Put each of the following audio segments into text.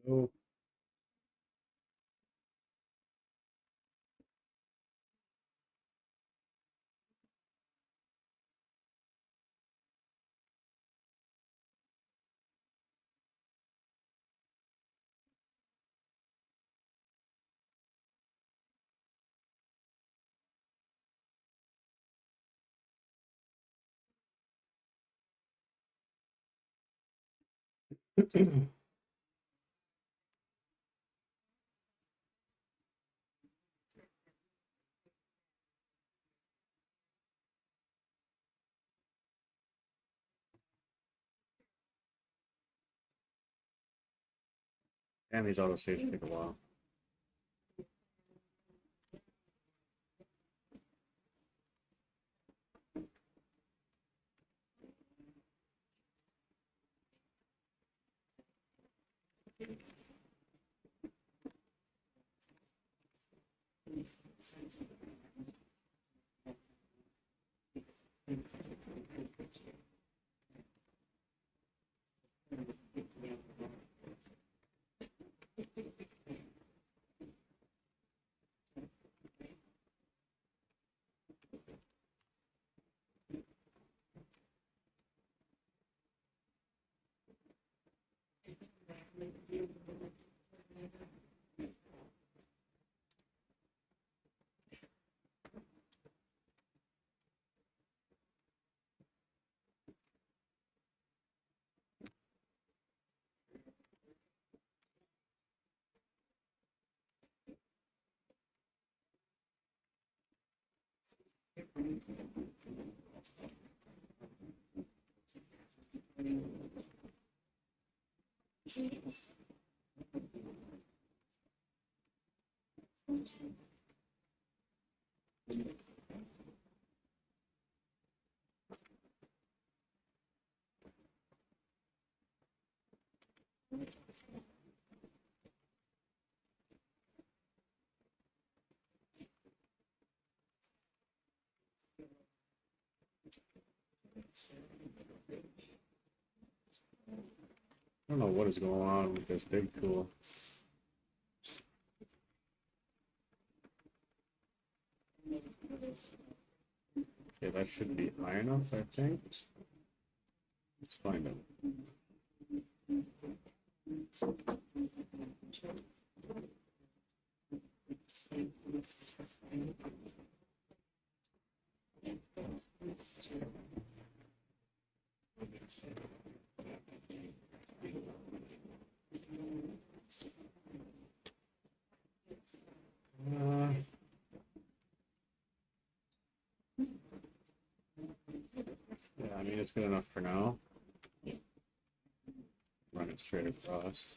Oh, and these autosaves take a while. I don't know what is going on with this big tool. Okay, that should be high enough, I think. Let's find it. Uh, yeah, I mean, it's good enough for now. Run it straight across.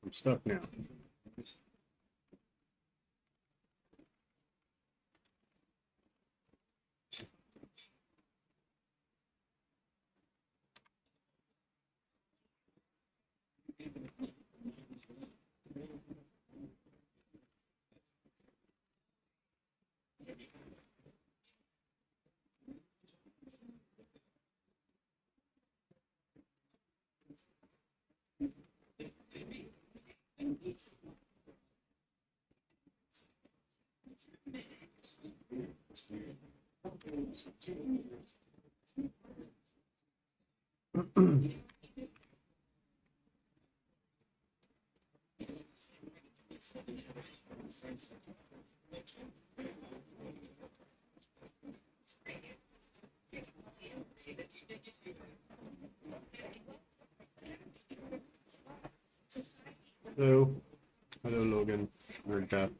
I'm stuck now. Hello. Hello, Logan. Or Death.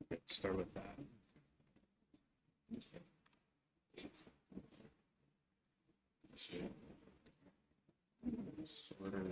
Let's start with that. Sorter.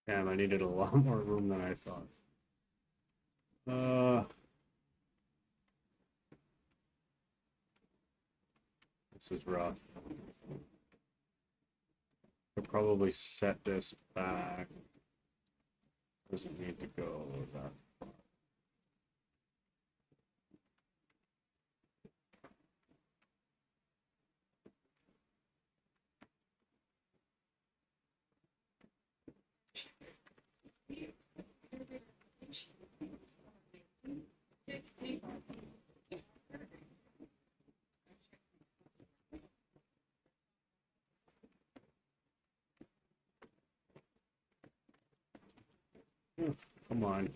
Damn, I needed a lot more room than I thought. This is rough. Could probably set this back. Doesn't need to go that far. Come on.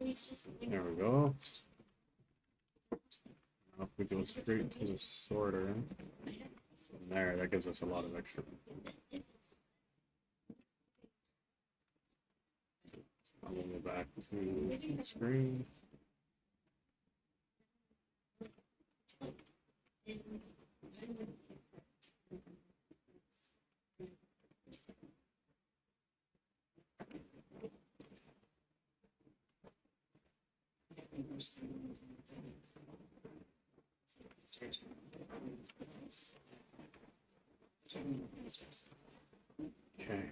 There we go. Now if we go straight to the sorter, and there, that gives us a lot of extra. I'll go back to the screen. Okay.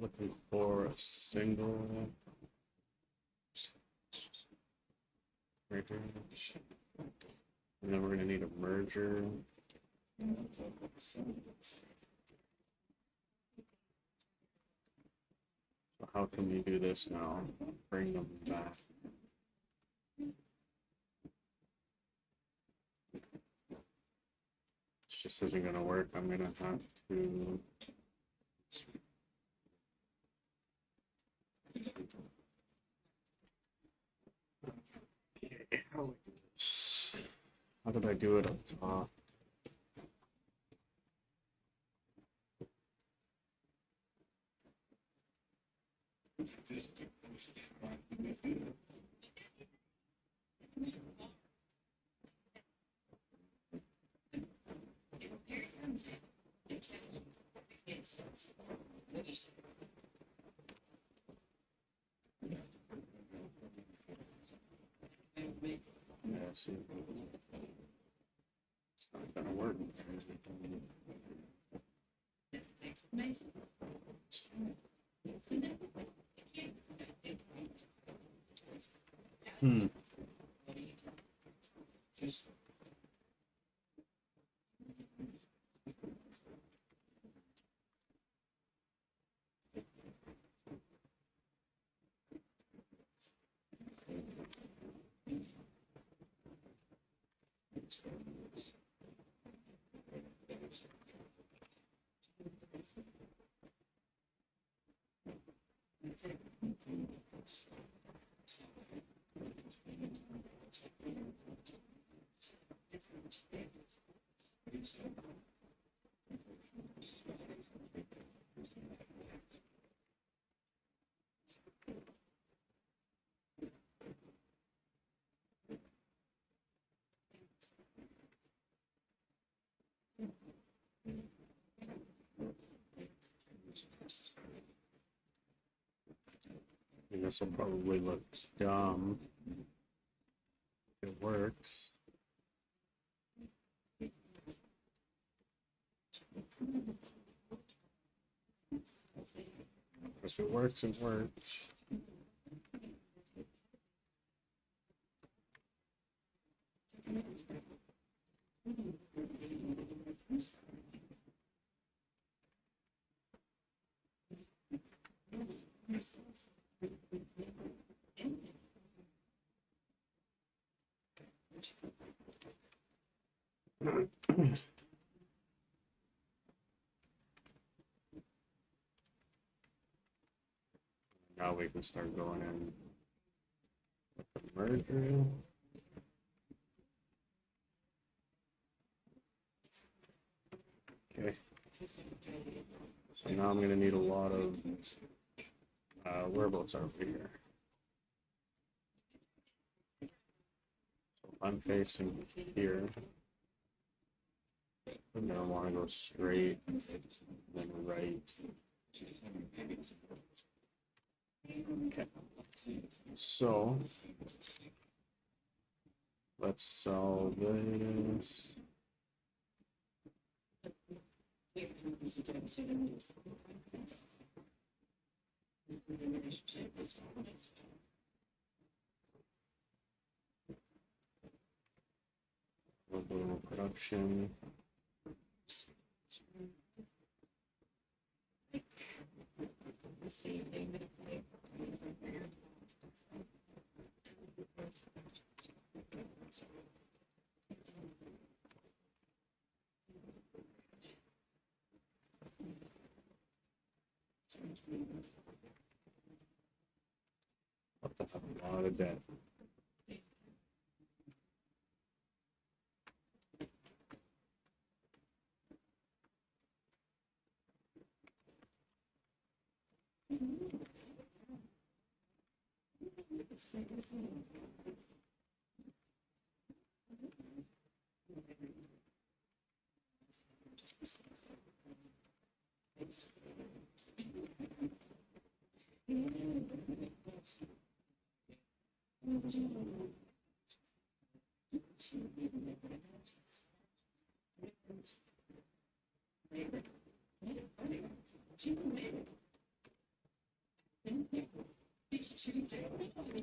Looking for a single right here. And then we're gonna need a merger. So how can we do this now? Bring them back. This just isn't gonna work. I'm gonna have to. How did I do it up top? Yeah, see. It's not gonna work. Hmm. And this will probably look dumb if it works. If it works, it works. Now we can start going in with the merger. Okay. So now I'm going to need a lot of whereabouts are we here? So if I'm facing here, I'm going to want to go straight, then right. Okay. So let's solve this. Global production. That's a lot of debt.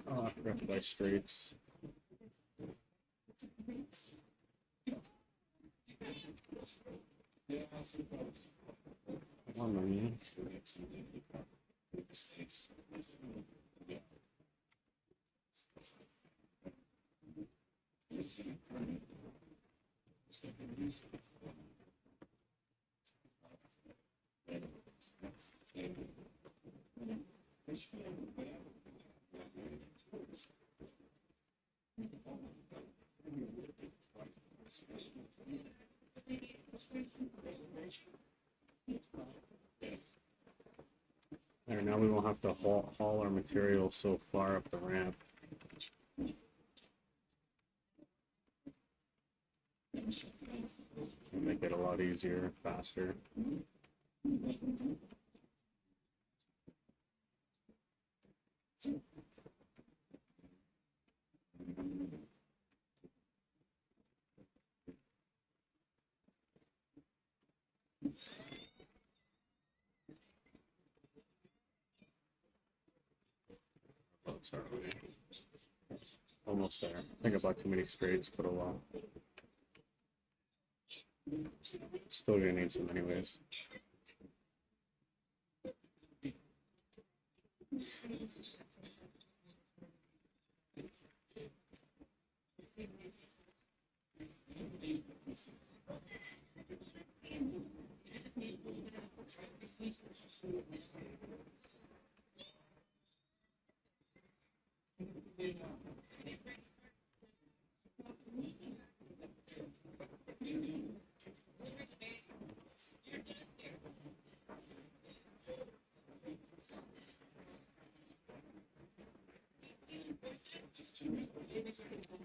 Oh, I forgot to buy straights. Come on, man. There, now we won't have to haul our material so far up the ramp. It'll make it a lot easier, faster. Oh, sorry. Almost there. I think I bought too many straights, but oh well. Still gonna need some anyways.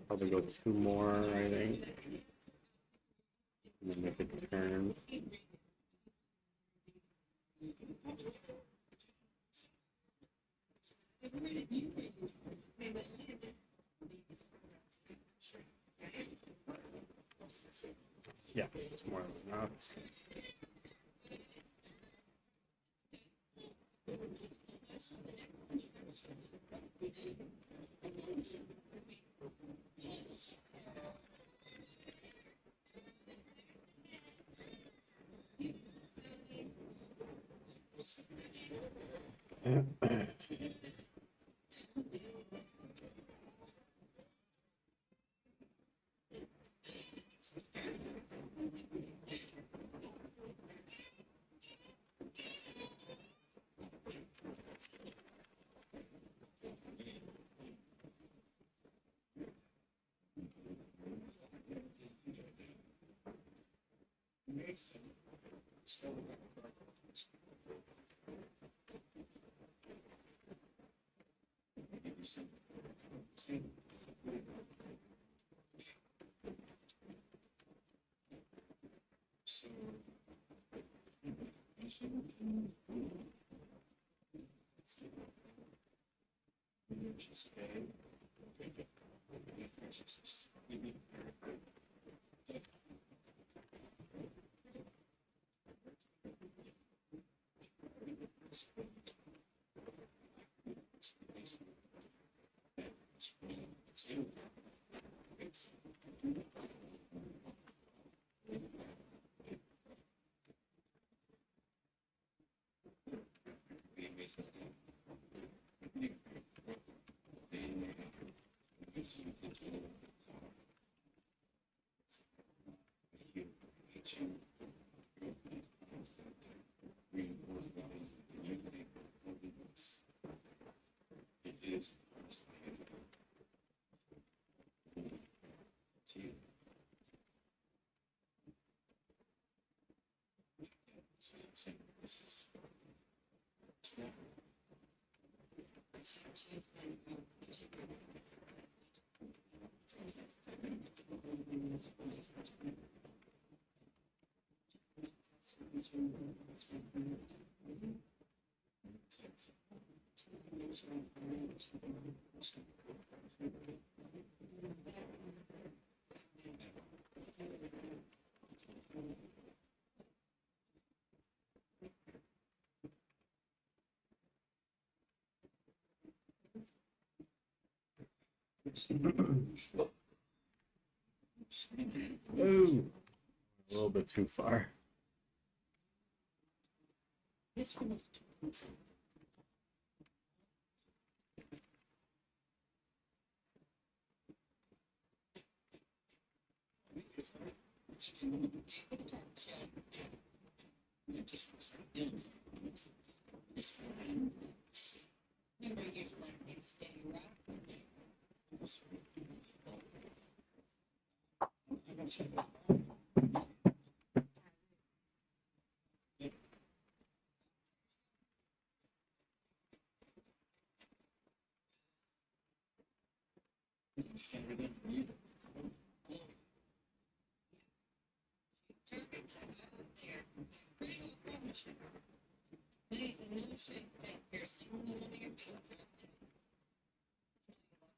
Probably go two more, I think. And then make it turn. Yeah, it's more than that. Ooh, a little bit too far.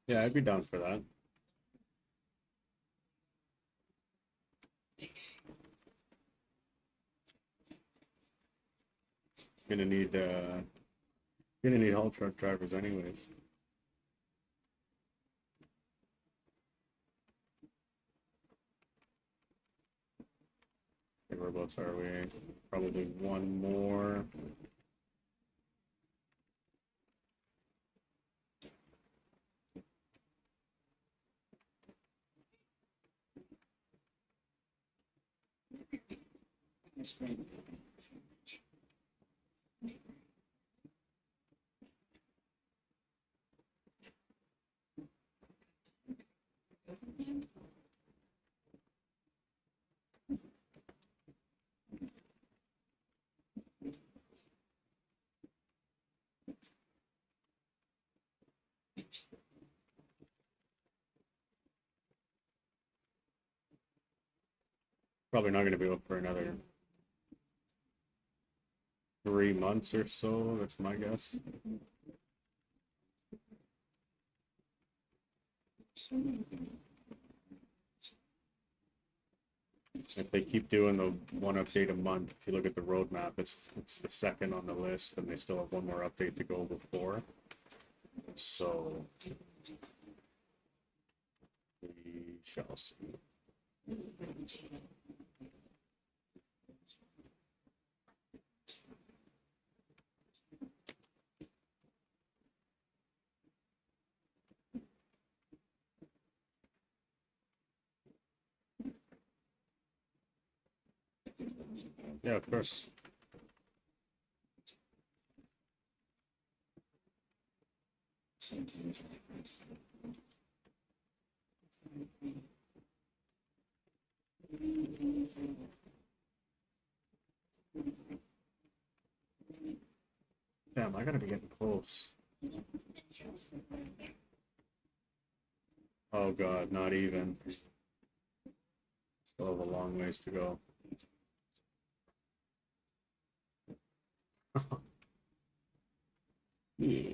Yeah, I'd be down for that. Gonna need haul truck drivers anyways. Okay, whereabouts are we? Probably one more. Probably not going to be up for another 3 months or so. That's my guess. If they keep doing the one update a month, if you look at the roadmap, it's the second on the list, and they still have one more update to go before. So we shall see. Yeah, of course. Damn, I gotta be getting close. Oh god, not even. Still have a long ways to go. Yeah.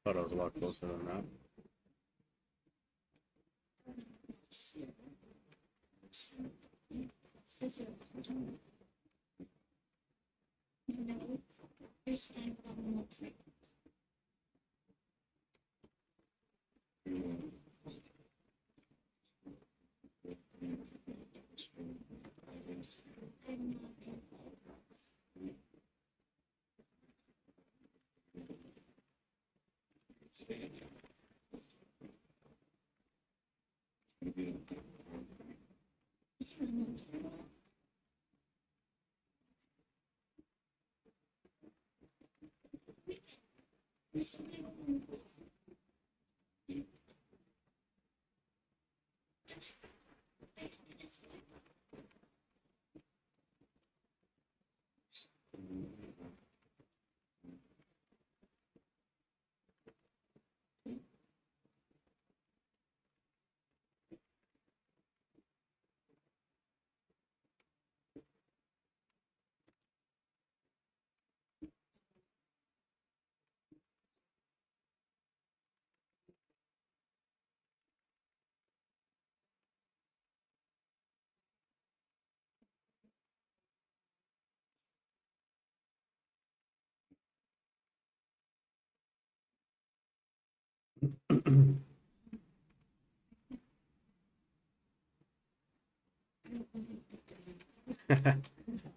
Thought I was a lot closer than that.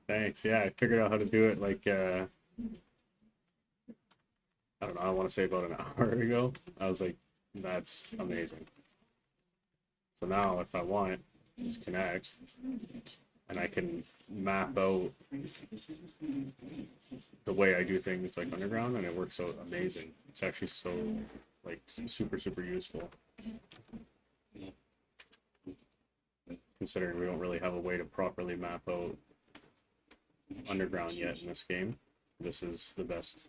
Thanks. Yeah, I figured out how to do it like I don't know, I want to say about an hour ago. I was like, that's amazing. So now if I want, just connect and I can map out the way I do things like underground, and it works out amazing. It's actually so like super useful, considering we don't really have a way to properly map out underground yet in this game. This is the best.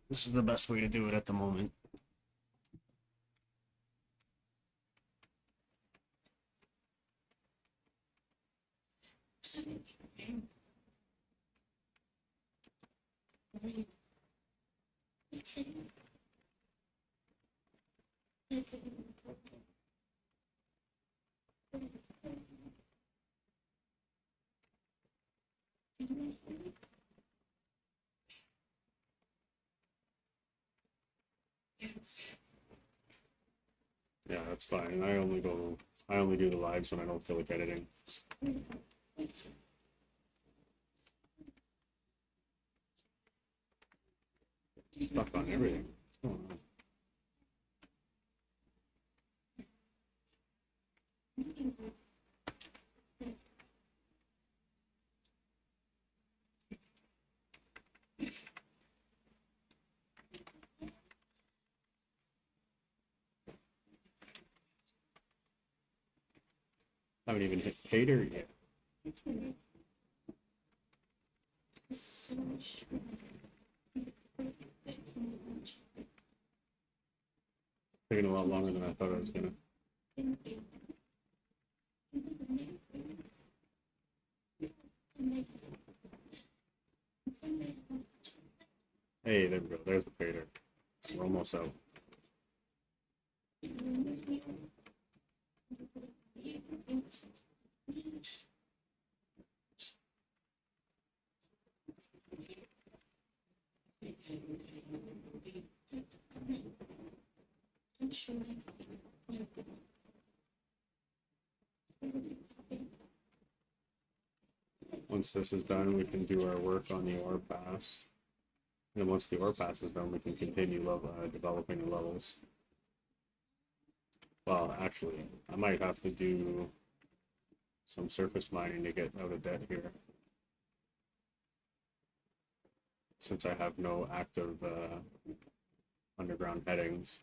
This is the best way to do it at the moment. Yeah, that's fine. I only do the lives when I don't feel like editing. Stuck on everything. What's going on? I haven't even hit cater yet. Taking a lot longer than I thought I was gonna. Hey, there we go. There's the fader. We're almost out. Once this is done, we can do our work on the ore pass. And then once the ore pass is done, we can continue developing the levels. Well, actually, I might have to do some surface mining to get out of debt here, since I have no active underground headings.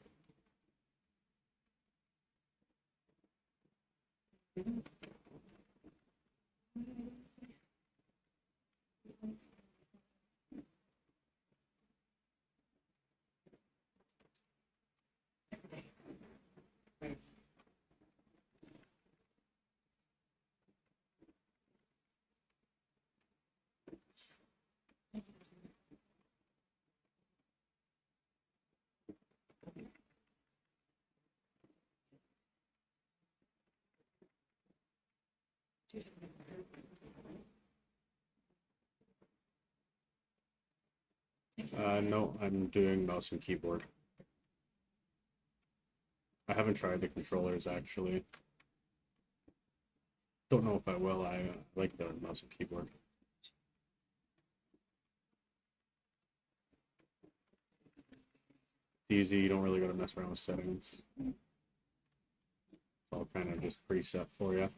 No, I'm doing mouse and keyboard. I haven't tried the controllers actually. Don't know if I will. I like the mouse and keyboard. It's easy. You don't really got to mess around with settings. It's all kind of just preset for you.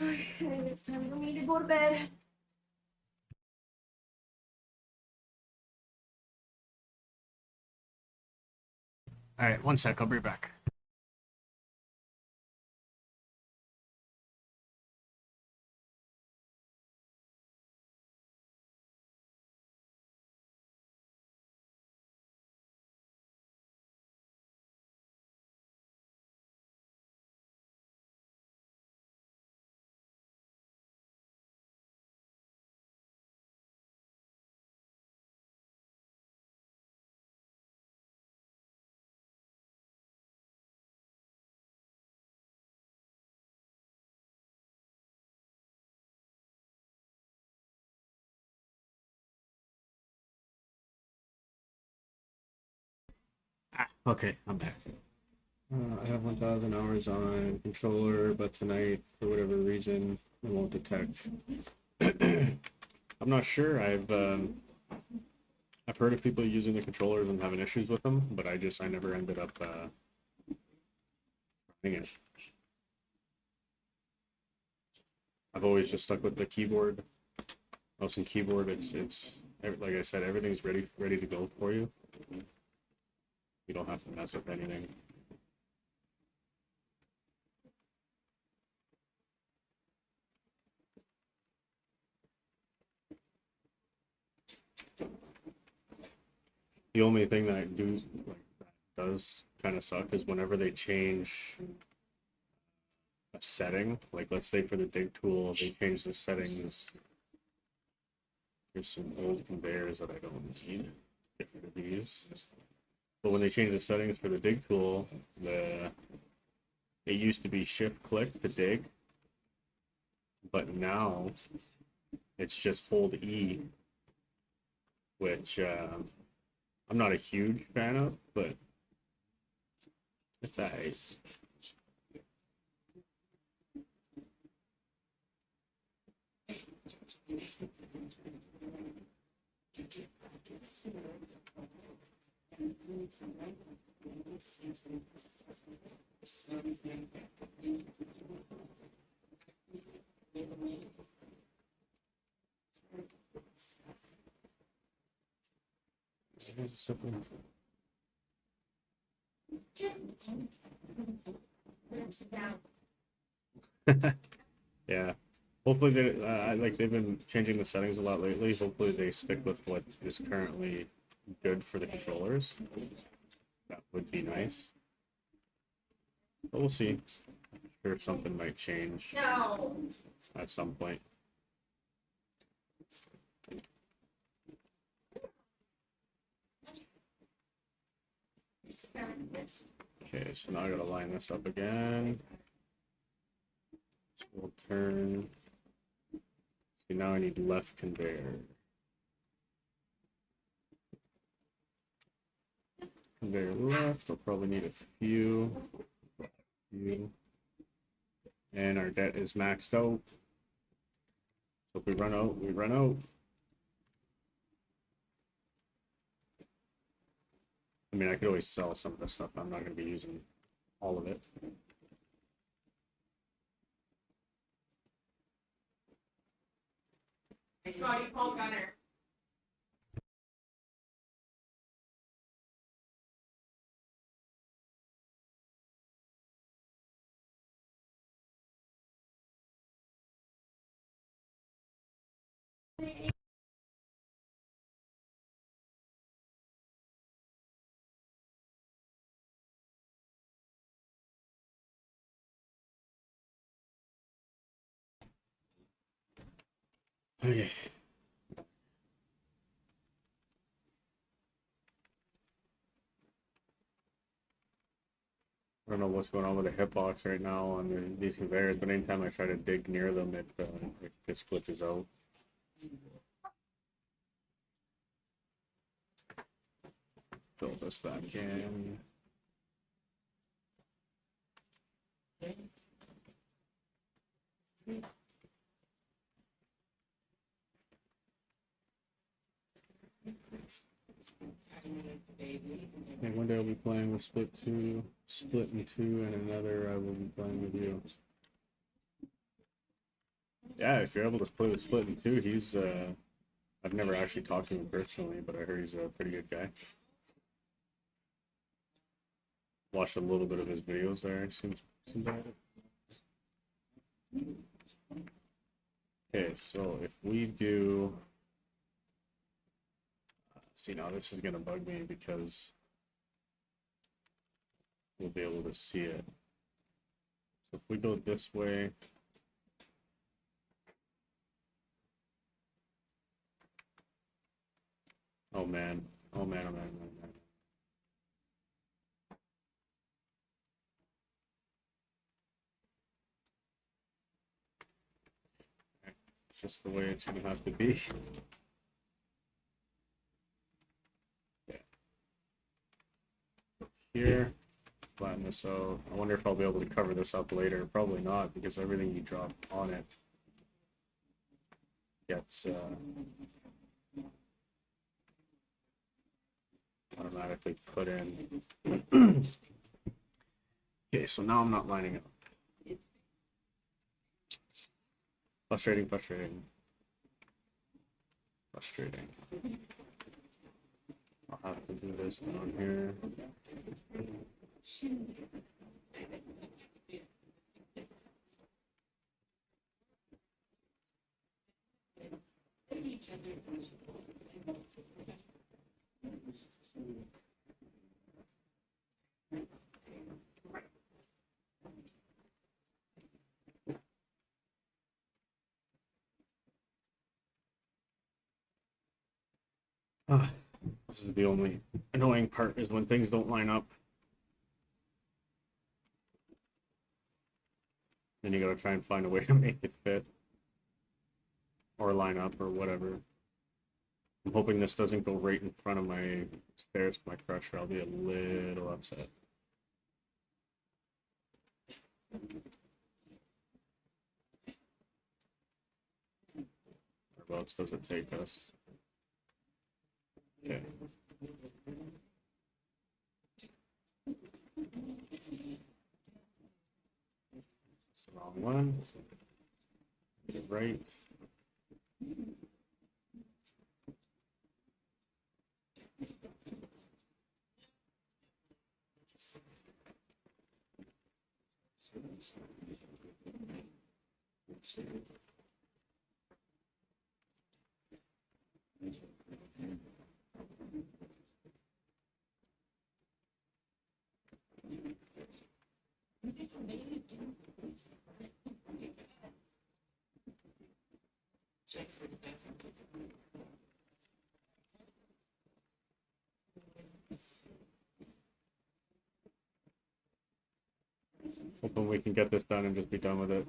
Okay, it's time for me to go to bed. All right, one sec. I'll be back. Okay, I'm back. I have 1,000 hours on controller, but tonight, for whatever reason, it won't detect. I'm not sure. I've heard of people using the controllers and having issues with them, but I never ended up running it. I've always just stuck with the keyboard, mouse and keyboard. It's like I said, everything's ready to go for you. You don't have to mess with anything. The only thing that I do like that does kind of suck is whenever they change a setting, like let's say for the dig tool, they change the settings. There's some old conveyors that I don't need. Get rid of these. But when they change the settings for the dig tool, it used to be shift click to dig, but now it's just hold E, which I'm not a huge fan of, but it's alright. Here's a simple. Yeah. Hopefully they like they've been changing the settings a lot lately. Hopefully they stick with what is currently good for the controllers. That would be nice. But we'll see. I'm sure something might change at some point. Okay, so now I gotta line this up again. So we'll turn. See, now I need left conveyor. Conveyor left. I'll probably need a few. And our debt is maxed out. So if we run out, we run out. I mean, I could always sell some of this stuff. I'm not going to be using all of it. Scotty, Paul Gunner. Okay. I don't know what's going on with the hitbox right now on these conveyors, but anytime I try to dig near them, it just glitches out. Fill this back in. And one day I'll be playing with Split in two, and another I will be playing with you. Yeah, if you're able to play with Split in two, he's I've never actually talked to him personally, but I heard he's a pretty good guy. Watched a little bit of his videos there. Seems alright. Okay, so if we do, see, now this is gonna bug me because we'll be able to see it. So if we go this way, oh man, oh man, oh man, oh man. It's just the way it's gonna have to be. Here, flatten this out. I wonder if I'll be able to cover this up later. Probably not, because everything you drop on it gets automatically put in. Okay, so now I'm not lining up. Frustrating. I'll have to do this down here. This is the only annoying part, is when things don't line up. Then you gotta try and find a way to make it fit. Or line up, or whatever. I'm hoping this doesn't go right in front of my stairs, my crusher. I'll be a little upset. Whereabouts does it take us? Okay. It's the wrong one. Get it right. Hoping we can get this done and just be done with it.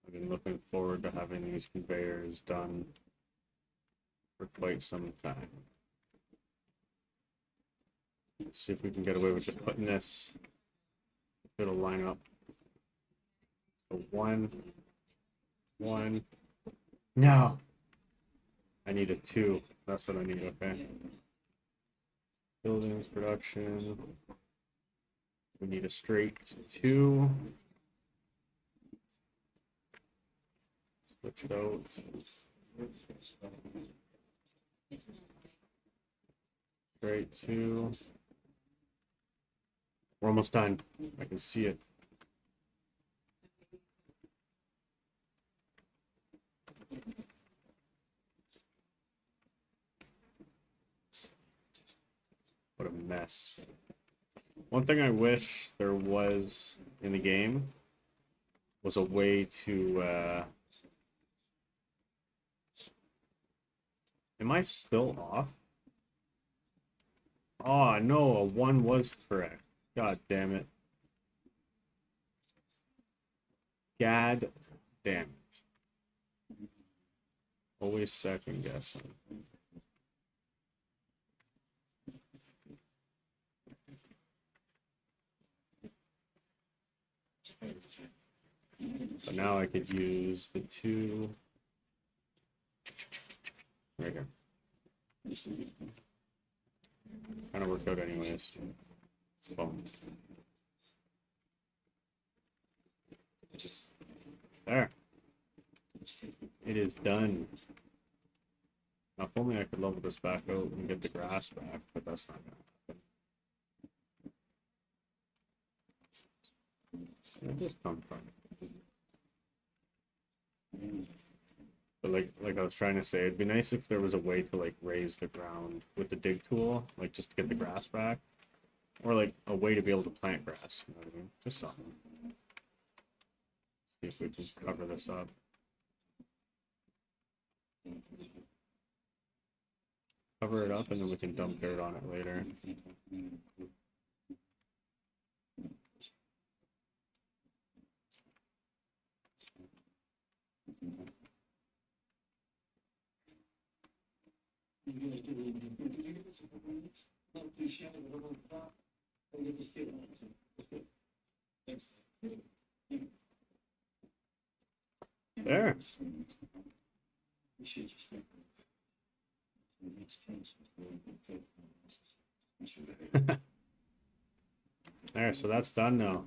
I've been looking forward to having these conveyors done for quite some time. Let's see if we can get away with just putting this. If it'll line up. So one. No! I need a 2. That's what I need, okay. Buildings, production. We need a straight 2. Switch it out. Straight 2. We're almost done. I can see it. What a mess. One thing I wish there was in the game was a way to, am I still off? Oh, no, a 1 was correct. God damn it. God damn it. Always second guessing. So now I could use the 2 right here. Kind of worked out anyways. Boom. There. It is done. Now, if only I could level this back out and get the grass back, but that's not gonna happen. Where did this come from? But like I was trying to say, it'd be nice if there was a way to like raise the ground with the dig tool, like just to get the grass back, or like a way to be able to plant grass. You know what I mean? Just something. See if we can cover this up. Cover it up, and then we can dump dirt on it later. There. There, so that's done now.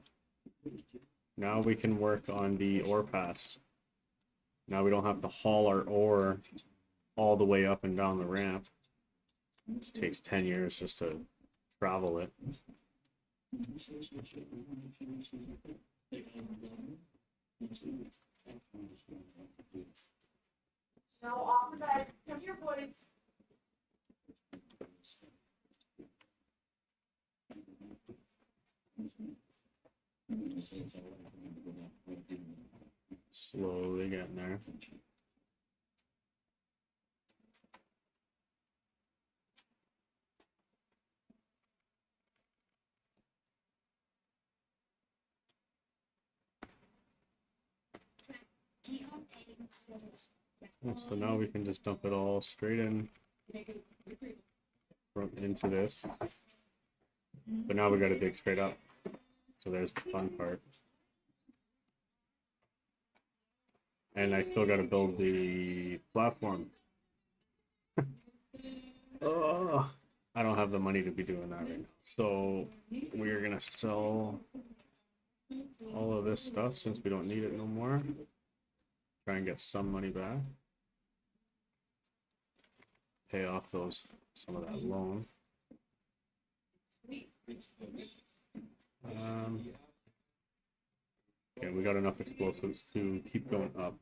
Now we can work on the ore pass. Now we don't have to haul our ore all the way up and down the ramp. It takes 10 years just to travel it. Now off the bed. Come here, boys. Slowly getting there. So now we can just dump it all straight in into this. But now we got to dig straight up. So there's the fun part. And I still got to build the platform. Oh, I don't have the money to be doing that right now. So we're going to sell all of this stuff since we don't need it no more. Try and get some money back. Pay off some of that loan. Okay, we got enough explosives to keep going up.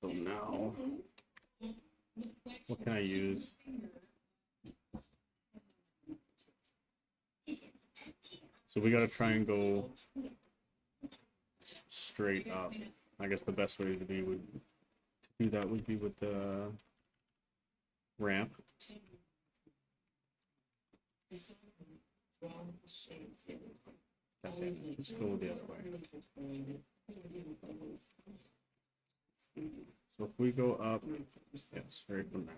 So now, what can I use? So we gotta try and go straight up. I guess the best way to do that would be with the ramp. Okay, let's go the other way. So if we go up, yeah, straight from there.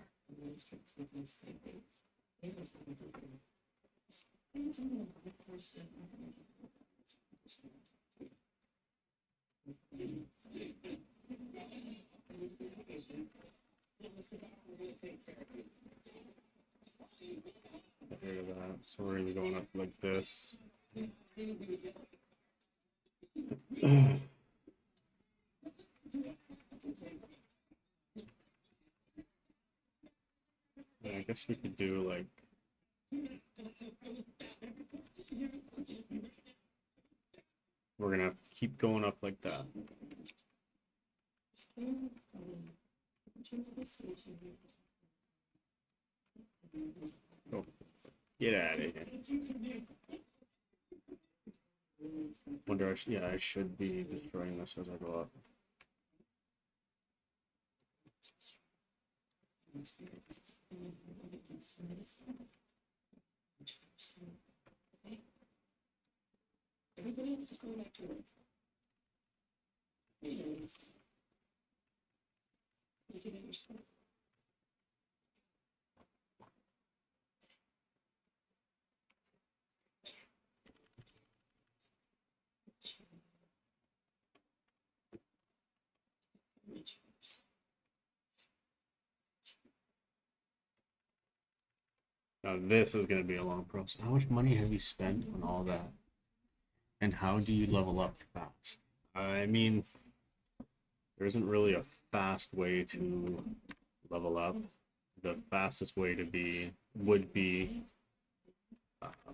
Get rid of that. So we're gonna be going up like this. Yeah, I guess we could do like we're gonna have to keep going up like that. Oh, get out of here. Wonder, yeah, I should be destroying this as I go up. Everybody else is going back to work. You do that yourself. Now this is going to be a long process. How much money have you spent on all that? And how do you level up fast? I mean, there isn't really a fast way to level up. The fastest way to be would be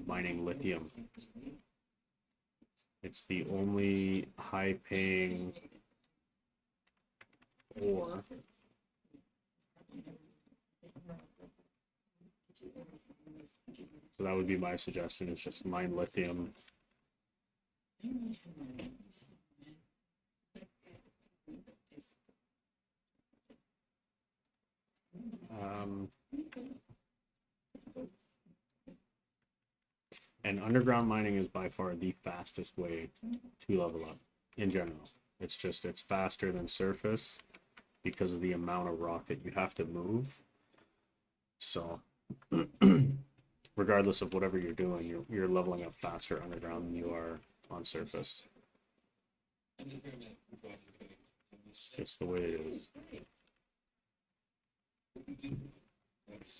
mining lithium. It's the only high-paying ore. So that would be my suggestion, is just mine lithium. And underground mining is by far the fastest way to level up in general. It's just, it's faster than surface because of the amount of rock that you have to move. So regardless of whatever you're doing, you're leveling up faster underground than you are on surface. It's just the way it is.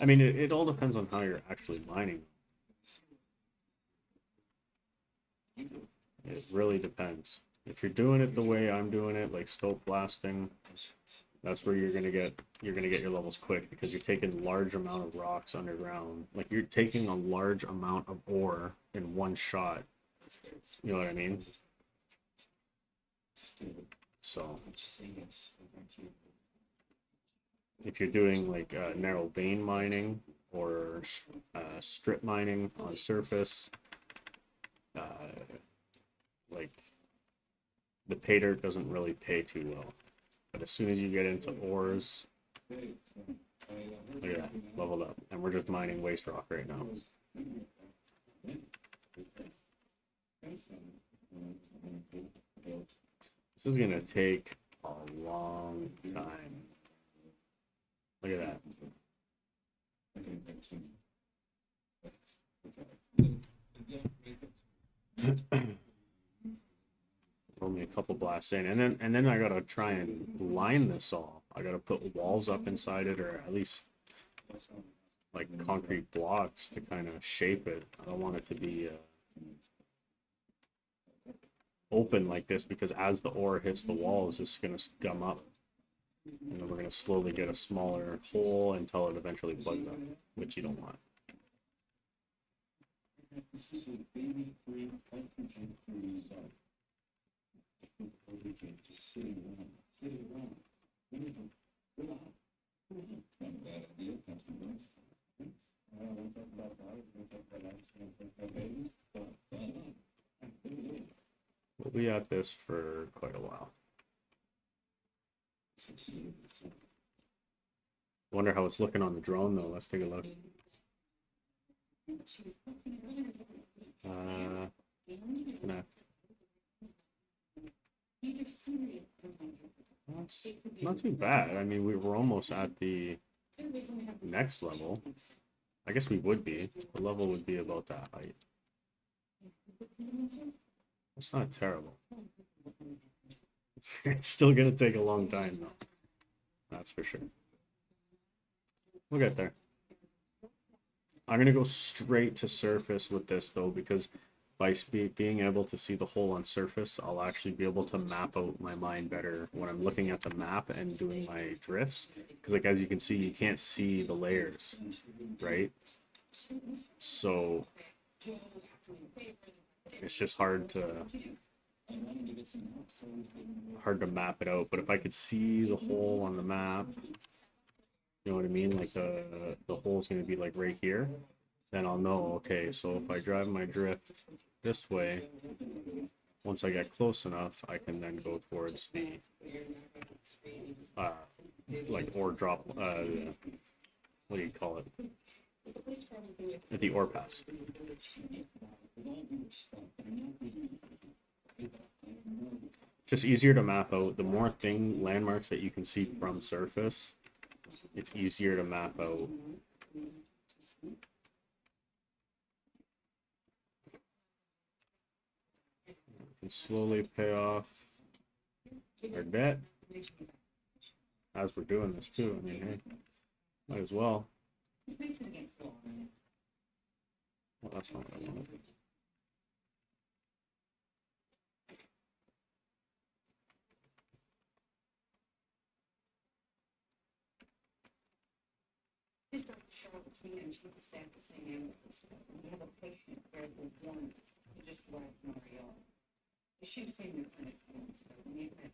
I mean, it all depends on how you're actually mining. It really depends. If you're doing it the way I'm doing it, like stope blasting, that's where you're gonna get your levels quick, because you're taking large amount of rocks underground. Like, you're taking a large amount of ore in one shot. You know what I mean? So if you're doing like narrow vein mining or strip mining on surface, like the pay dirt doesn't really pay too well. But as soon as you get into ores, look at that, leveled up. And we're just mining waste rock right now. This is gonna take a long time. Look at that. Only a couple blasts in, and then I gotta try and line this all. I gotta put walls up inside it, or at least like concrete blocks to kind of shape it. I don't want it to be open like this, because as the ore hits the wall, it's just gonna scum up, and then we're gonna slowly get a smaller hole until it eventually plugs up, which you don't want. This is a baby-free, estrogen-free zone. Just sitting around. We need to relax. Not a bad idea, that's a nice. We'll talk about that, we'll talk about accidents, we'll talk about babies, but, We'll be at this for quite a while. Wonder how it's looking on the drone though. Let's take a look. Connect. That's not too bad. I mean, we were almost at the next level. I guess we would be. The level would be about that height. It's not terrible. It's still gonna take a long time though. That's for sure. We'll get there. I'm gonna go straight to surface with this though, because by being able to see the hole on surface, I'll actually be able to map out my mine better when I'm looking at the map and doing my drifts. Because like as you can see, you can't see the layers, right? So it's just hard to map it out. But if I could see the hole on the map, you know what I mean? Like the hole's gonna be like right here, then I'll know, okay, so if I drive my drift this way, once I get close enough, I can then go towards the like ore drop, what do you call it? The ore pass. Just easier to map out. The more landmarks that you can see from surface, it's easier to map out. Can slowly pay off our debt as we're doing this too. I mean, hey, might as well. Well, that's not what I wanted. This Dr. Charlotte King, and she was staff the same ambulance. We have a patient there with one who just arrived from Montreal. She was saying their clinic once, so we need that.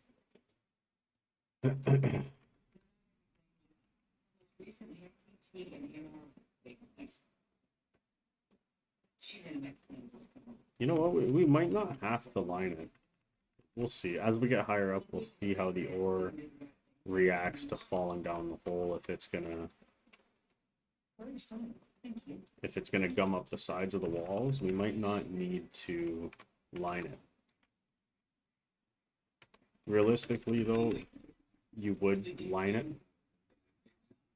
Recently had CT and MRI. She's in a med clinic. You know what? We might not have to line it. We'll see. As we get higher up, we'll see how the ore reacts to falling down the hole. If it's gonna gum up the sides of the walls, we might not need to line it. Realistically, though, you would line it,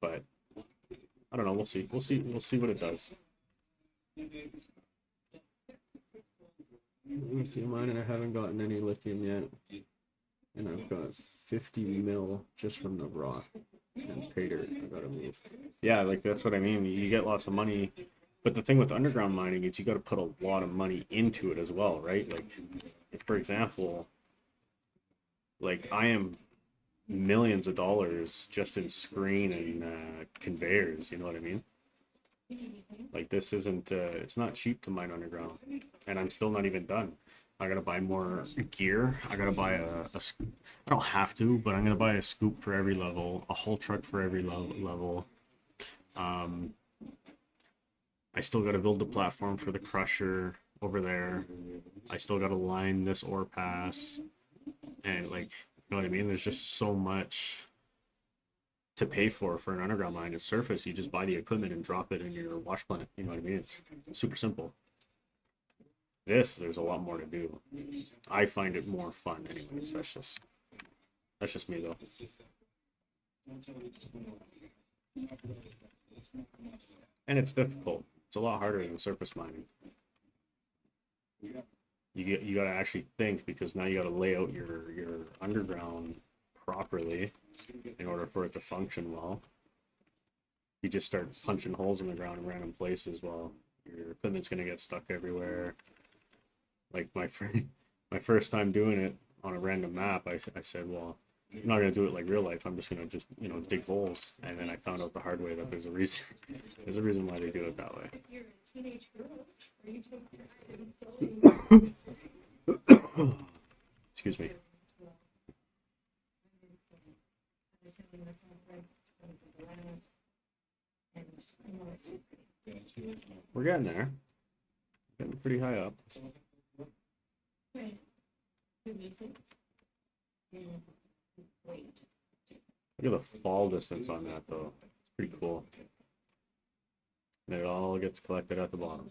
but I don't know. We'll see. We'll see what it does. Lithium mine, and I haven't gotten any lithium yet, and I've got 50 mil just from the rock and pay dirt. I gotta move. Yeah, like that's what I mean. You get lots of money, but the thing with underground mining is you got to put a lot of money into it as well, right? Like, if for example, like I am millions of dollars just in screen and conveyors. You know what I mean? Like this isn't. It's not cheap to mine underground, and I'm still not even done. I gotta buy more gear. I gotta buy a I don't have to, but I'm gonna buy a scoop for every level, a haul truck for every level. I still gotta build the platform for the crusher over there. I still gotta line this ore pass, and like, you know what I mean? There's just so much to pay for an underground mine. At surface, you just buy the equipment and drop it in your wash plant. You know what I mean? It's super simple. There's a lot more to do. I find it more fun anyways. That's just me though. And it's difficult. It's a lot harder than surface mining. You gotta actually think, because now you gotta lay out your underground properly in order for it to function well. You just start punching holes in the ground in random places, well, your equipment's gonna get stuck everywhere. Like my first time doing it on a random map, I said, well, I'm not gonna do it like real life. I'm just gonna dig holes, and then I found out the hard way that there's a reason. There's a reason why they do it that way. If you're a teenage girl, or you take your Excuse me. We're getting there. Getting pretty high up. Look at the fall distance on that though. It's pretty cool. And it all gets collected at the bottom.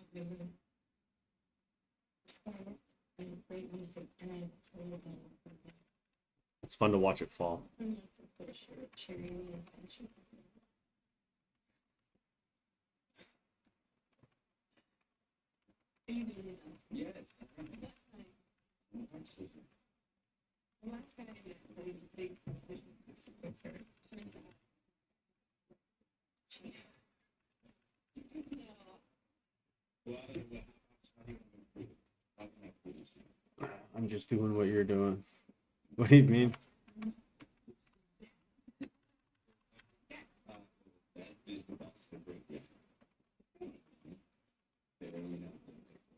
It's fun to watch it fall. I'm just doing what you're doing. What do you mean?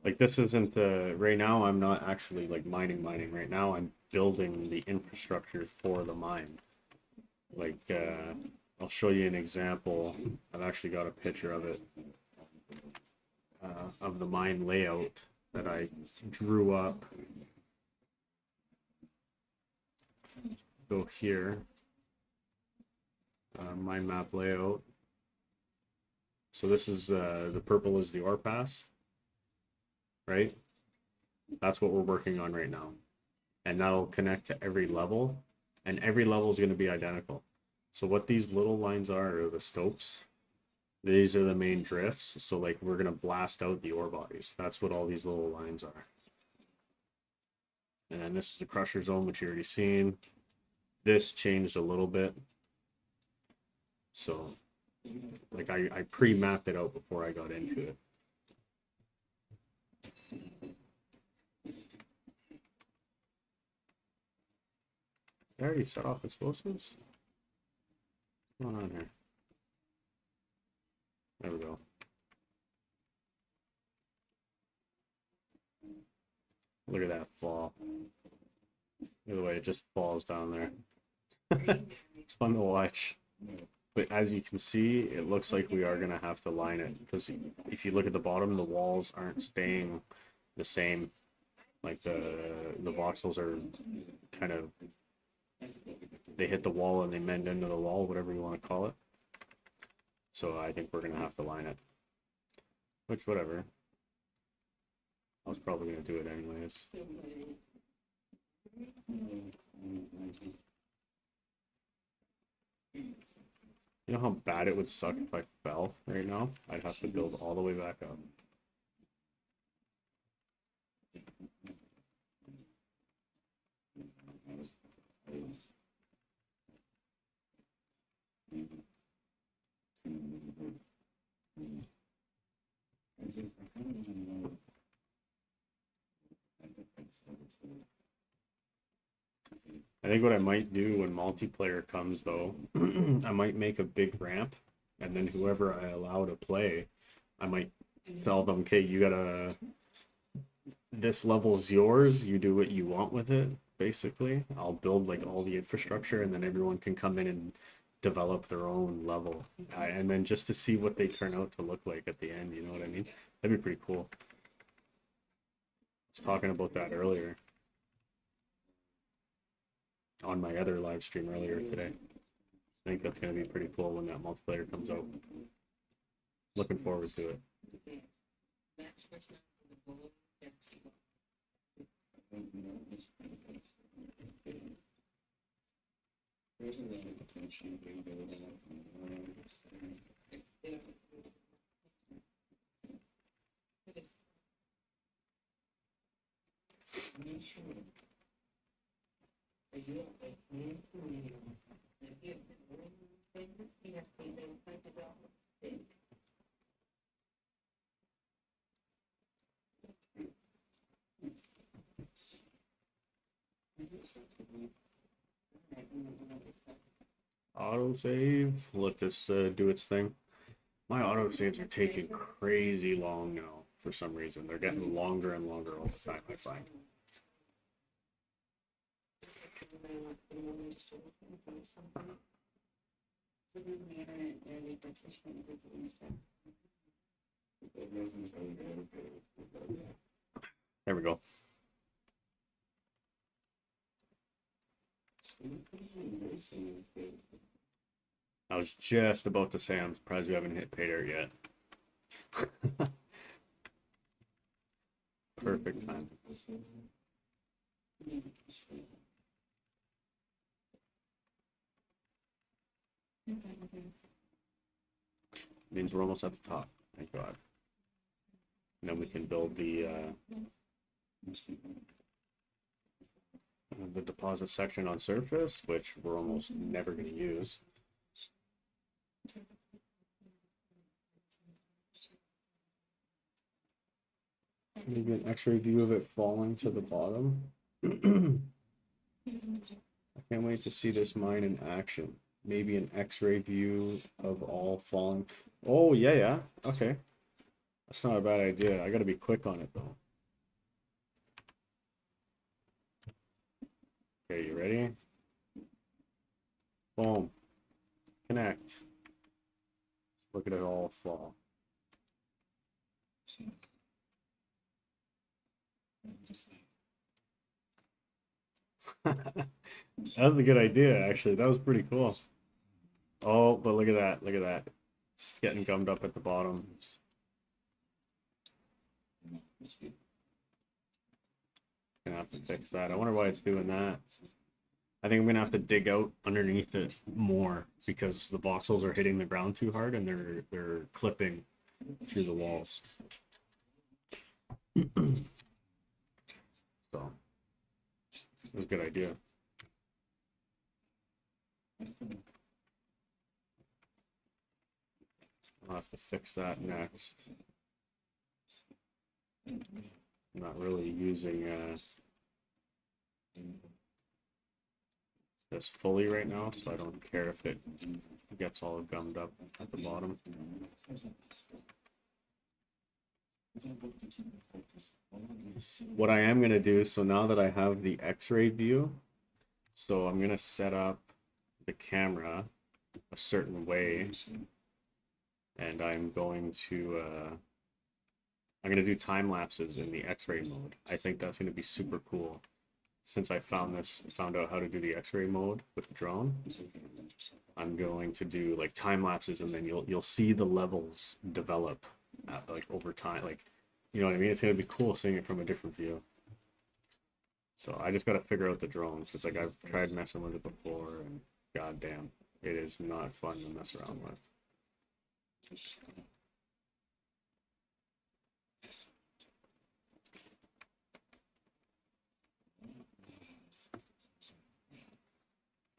Like this isn't right now I'm not actually like mining right now I'm building the infrastructure for the mine. Like I'll show you an example. I've actually got a picture of it of the mine layout that I drew up. Go here, mine map layout. So this is the purple is the ore pass, right? That's what we're working on right now, and that'll connect to every level, and every level is going to be identical. So what these little lines are the stopes. These are the main drifts. So like we're going to blast out the ore bodies. That's what all these little lines are. And then this is the crusher zone, which you already seen. This changed a little bit. So like I pre-mapped it out before I got into it. I already set off explosives? What's going on here? There we go. Look at that fall. Look at the way it just falls down there. It's fun to watch. But as you can see, it looks like we are going to have to line it. Because if you look at the bottom, the walls aren't staying the same. Like the voxels are kind of... They hit the wall and they mend into the wall, whatever you want to call it. So I think we're going to have to line it. Which, whatever. I was probably going to do it anyways. You know how bad it would suck if I fell right now? I'd have to build all the way back up. I think what I might do when multiplayer comes though, I might make a big ramp, and then whoever I allow to play, I might tell them, okay, you gotta, this level's yours, you do what you want with it, basically. I'll build like all the infrastructure and then everyone can come in and develop their own level. And then just to see what they turn out to look like at the end, you know what I mean? That'd be pretty cool. I was talking about that earlier on my other live stream earlier today. I think that's going to be pretty cool when that multiplayer comes out. Looking forward to it. Autosave. Let this do its thing. My autosaves are taking crazy long now for some reason. They're getting longer and longer all the time, I find. There we go. I was just about to say I'm surprised you haven't hit pay dirt yet. Perfect time. Means we're almost at the top. Thank God. And then we can build the deposit section on surface, which we're almost never going to use. Maybe an X-ray view of it falling to the bottom. I can't wait to see this mine in action. Maybe an X-ray view of all falling. Oh, yeah. Okay. That's not a bad idea. I gotta be quick on it, though. Okay, you ready? Boom. Connect. Look at it all fall. That was a good idea, actually. That was pretty cool. Oh, but look at that. Look at that. It's getting gummed up at the bottom. Gonna have to fix that. I wonder why it's doing that. I think I'm gonna have to dig out underneath it more because the voxels are hitting the ground too hard and they're clipping through the walls. So it was a good idea. I'll have to fix that next. I'm not really using this fully right now, so I don't care if it gets all gummed up at the bottom. What I am going to do, so now that I have the X-ray view, so I'm going to set up the camera a certain way, and I'm going to do time lapses in the X-ray mode. I think that's going to be super cool. Since I found out how to do the X-ray mode with the drone, I'm going to do like time lapses, and then you'll see the levels develop like over time. Like, you know what I mean? It's going to be cool seeing it from a different view. So I just got to figure out the drone. It's like I've tried messing with it before, and goddamn, it is not fun to mess around with.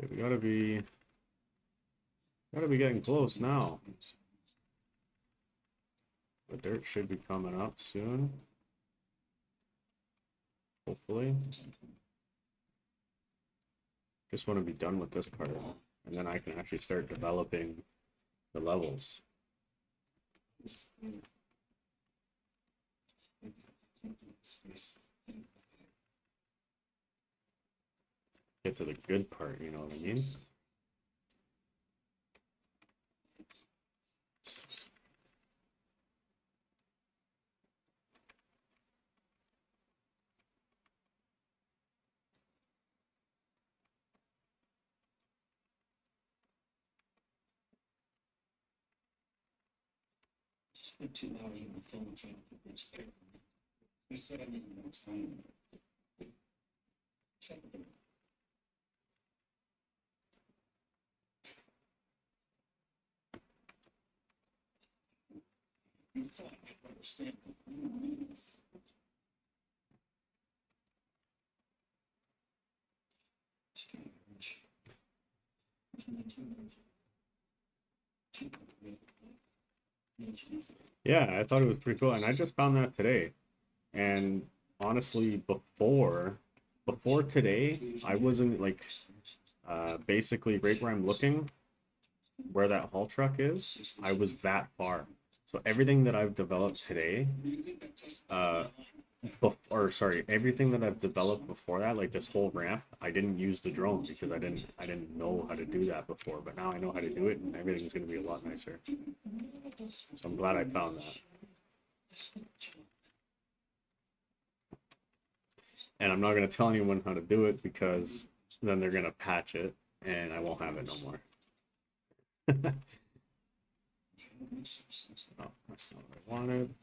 Okay, we gotta be getting close now. The dirt should be coming up soon. Hopefully. Just want to be done with this part, and then I can actually start developing the levels. Get to the good part, you know what I mean? Spent 2 hours on the phone trying to put this paper. They said I need more time. Check it out. You thought I'd understand. Yeah, I thought it was pretty cool, and I just found that today. And honestly, before today, I wasn't like, Basically, right where I'm looking, where that haul truck is, I was that far. So everything that I've developed today, uh, everything that I've developed before that, like this whole ramp, I didn't use the drone because I didn't know how to do that before. But now I know how to do it, and everything's gonna be a lot nicer. So I'm glad I found that. And I'm not gonna tell anyone how to do it because then they're gonna patch it, and I won't have it no more. Oh, that's not what I wanted.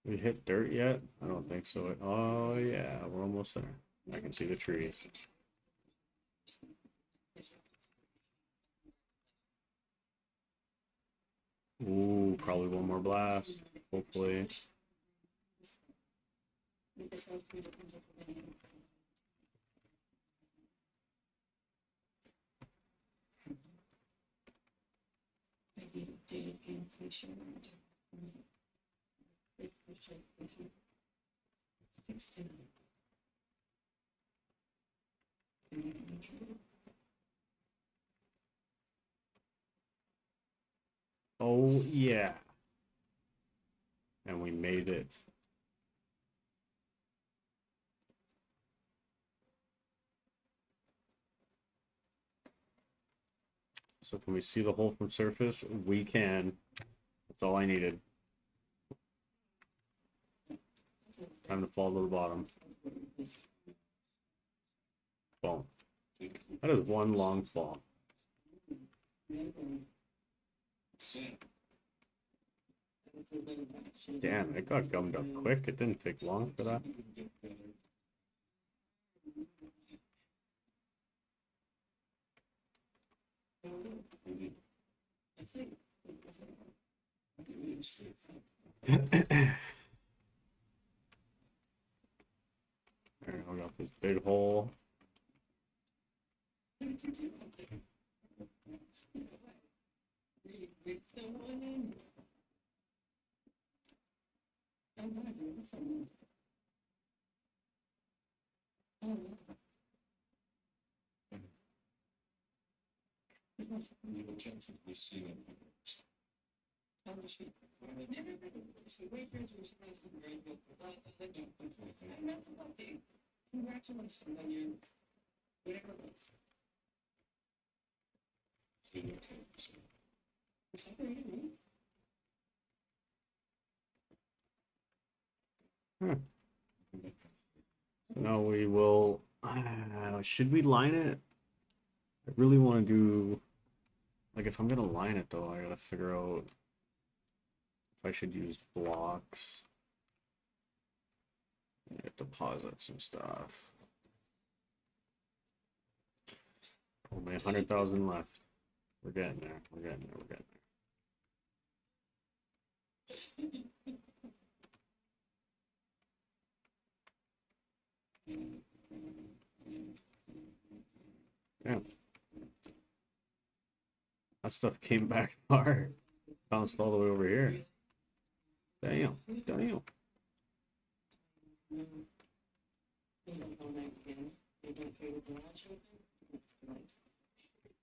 We hit dirt yet? I don't think so. Oh yeah, we're almost there. I can see the trees. Ooh, probably one more blast. Hopefully. Oh yeah. And we made it. So can we see the hole from surface? We can. That's all I needed. Time to fall to the bottom. Boom. That is one long fall. Damn, it got gummed up quick. It didn't take long for that. There, we got this big hole. Congratulations on your whatever it was. Now we will. Should we line it? I really want to do. Like, if I'm gonna line it though, I gotta figure out if I should use blocks. Deposits and stuff. Only 100,000 left. We're getting there. We're getting there. We're getting there. Damn. That stuff came back far. Bounced all the way over here. Damn. Damn.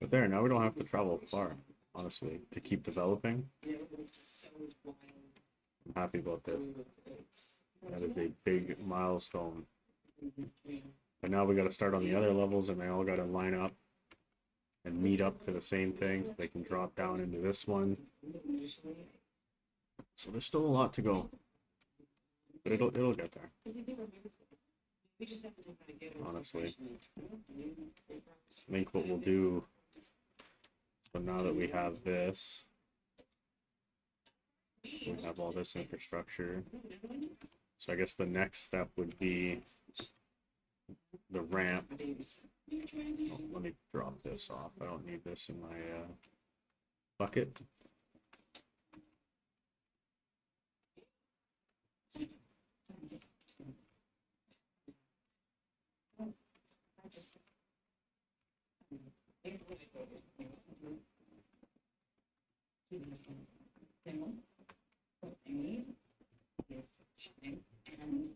But there, now we don't have to travel far, honestly, to keep developing. I'm happy about this. That is a big milestone. But now we got to start on the other levels, and they all got to line up and meet up to the same thing. They can drop down into this one. So there's still a lot to go, but it'll get there. Honestly, I think what we'll do. So now that we have this, we have all this infrastructure. So I guess the next step would be the ramp. Oh, let me drop this off. I don't need this in my bucket. Then what they need is chicken and,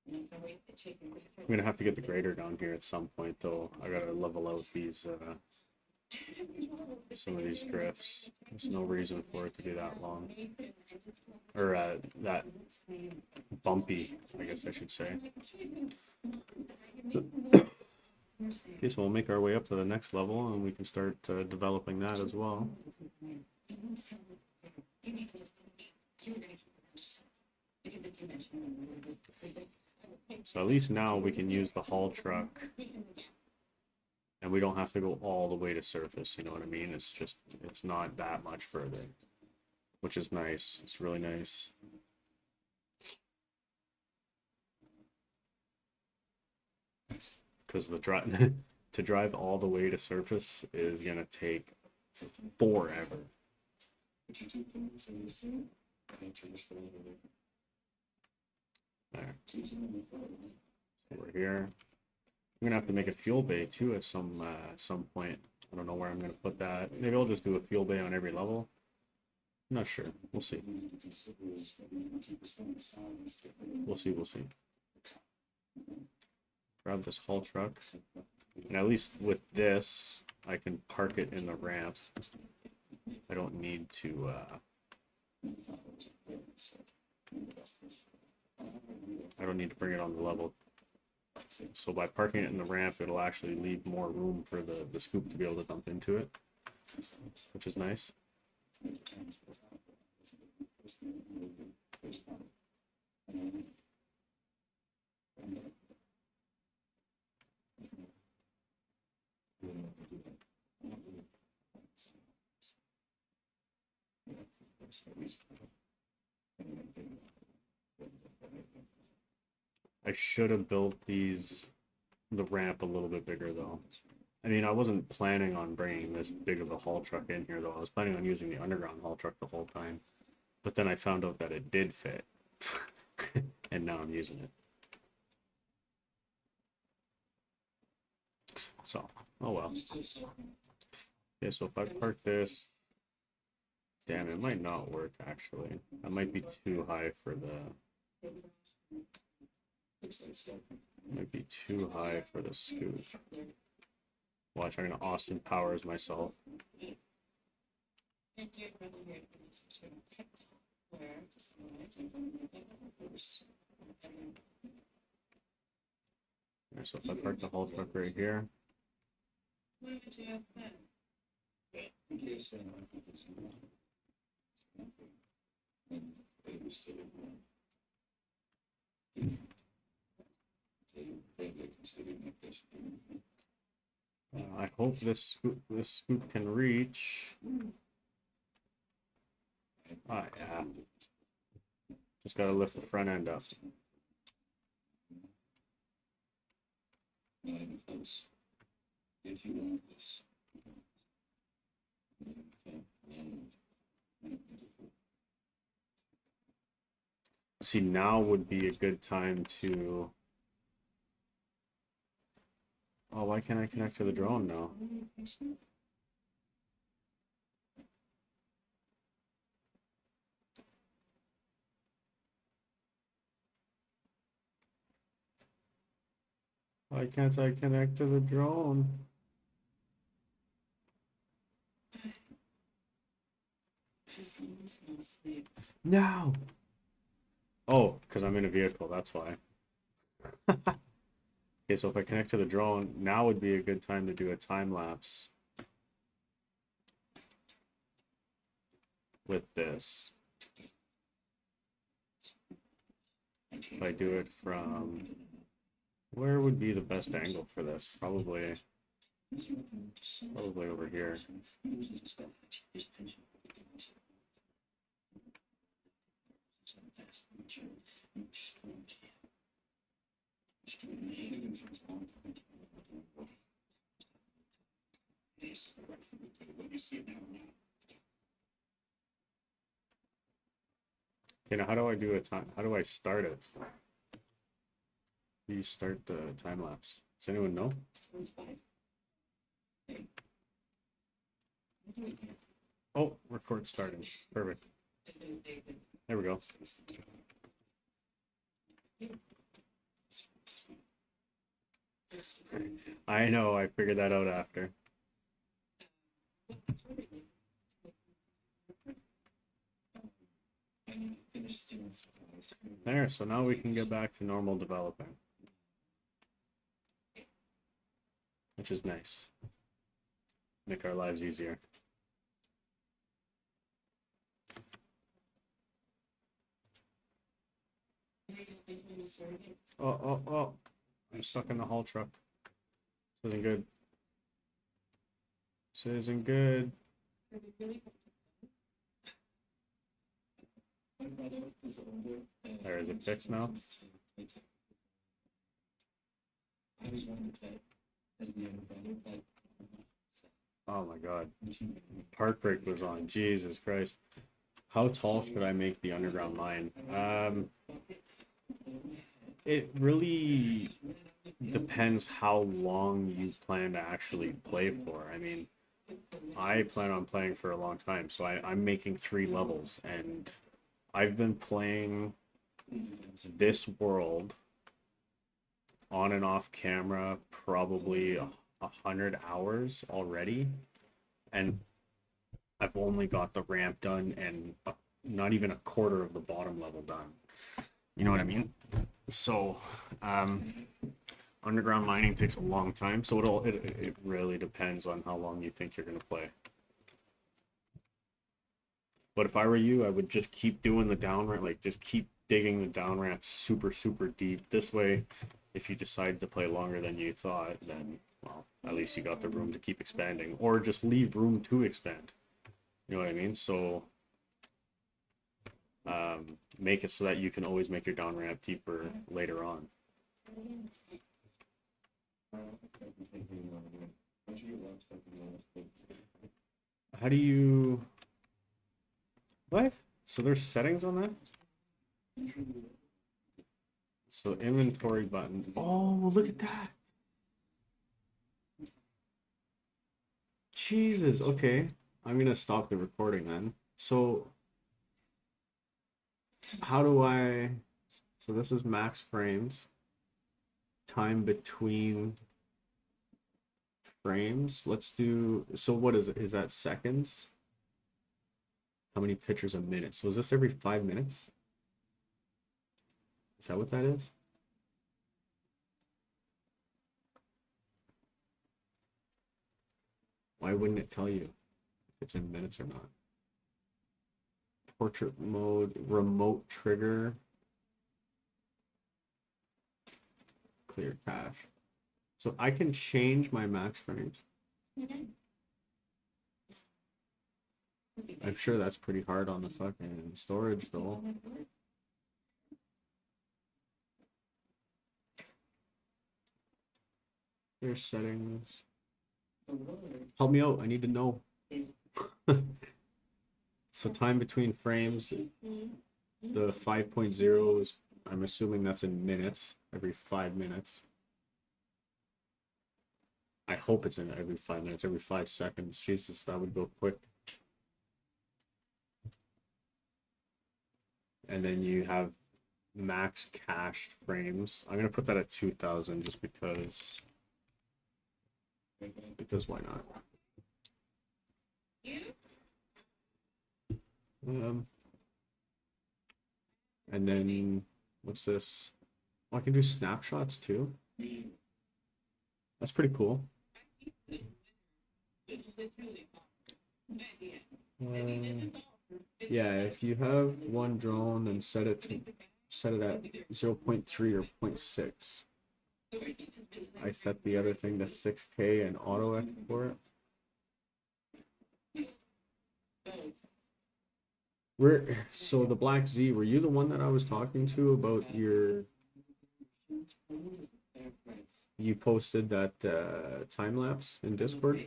you know, the way the chicken. I'm gonna have to get the grader down here at some point, though. I gotta level out these, some of these drifts. There's no reason for it to be that long. Or, that bumpy, I guess I should say. Okay, so we'll make our way up to the next level, and we can start developing that as well. So at least now we can use the haul truck, and we don't have to go all the way to surface, you know what I mean? It's just, it's not that much further, which is nice. It's really nice. Because the drive to drive all the way to surface is gonna take forever. There. So we're here. I'm gonna have to make a fuel bay too at some point. I don't know where I'm gonna put that. Maybe I'll just do a fuel bay on every level. I'm not sure. We'll see. We'll see. We'll see. Grab this haul truck, and at least with this, I can park it in the ramp. I don't need to. I don't need to bring it on the level. So by parking it in the ramp, it'll actually leave more room for the scoop to be able to dump into it, which is nice. I should have built the ramp a little bit bigger though. I mean, I wasn't planning on bringing this big of a haul truck in here though. I was planning on using the underground haul truck the whole time. But then I found out that it did fit. And now I'm using it. So, oh well. Okay, so if I park this, damn, it might not work actually. That might be too high for the, might be too high for the scoop. Watch, I'm gonna Austin Powers myself. Alright, so if I park the haul truck right here. I hope this scoop can reach. Ah, yeah. Just gotta lift the front end up. If you want this. See, now would be a good time to. Oh, why can't I connect to the drone now? Why can't I connect to the drone? No! Oh, because I'm in a vehicle, that's why. Okay, so if I connect to the drone, now would be a good time to do a time lapse with this. If I do it from, where would be the best angle for this? Probably over here. Okay, now how do I do a time? How do I start it? You start the time lapse. Does anyone know? Oh, record starting. Perfect. His name's David. There we go. I know, I figured that out after. There, so now we can get back to normal developing. Which is nice. Make our lives easier. Oh. I'm stuck in the haul truck. This isn't good. This isn't good. There, is it fixed now? Oh my god. Park brake was on. Jesus Christ. How tall should I make the underground line? It really depends how long you plan to actually play for. I mean, I plan on playing for a long time, so I'm making 3 levels, and I've been playing this world on and off camera probably 100 hours already, and I've only got the ramp done and not even a quarter of the bottom level done. You know what I mean? So, underground mining takes a long time, so it really depends on how long you think you're gonna play. But if I were you, I would just keep doing the down ramp, like just keep digging the down ramp super deep. This way, if you decide to play longer than you thought, then well, at least you got the room to keep expanding, or just leave room to expand. You know what I mean? So make it so that you can always make your down ramp deeper later on. How do you... What? So there's settings on that? So inventory button. Oh, look at that. Jesus, okay. I'm gonna stop the recording then. So how do I... So this is max frames. Time between frames. Let's do... So what is it? Is that seconds? How many pictures a minute? So is this every 5 minutes? Is that what that is? Why wouldn't it tell you if it's in minutes or not? Portrait mode, remote trigger, clear cache. So I can change my max frames. I'm sure that's pretty hard on the fucking storage though. Here's settings. Help me out, I need to know. So time between frames, the 5.0 is, I'm assuming that's in minutes, every 5 minutes. I hope it's in every 5 minutes, every 5 seconds. Jesus, that would go quick. And then you have max cached frames. I'm gonna put that at 2000 just because why not? And then what's this? Oh, I can do snapshots too. That's pretty cool. Yeah, if you have one drone and set it at 0.3 or 0.6. I set the other thing to 6K and auto export. So the Black Z, were you the one that I was talking to about your... You posted that time lapse in Discord?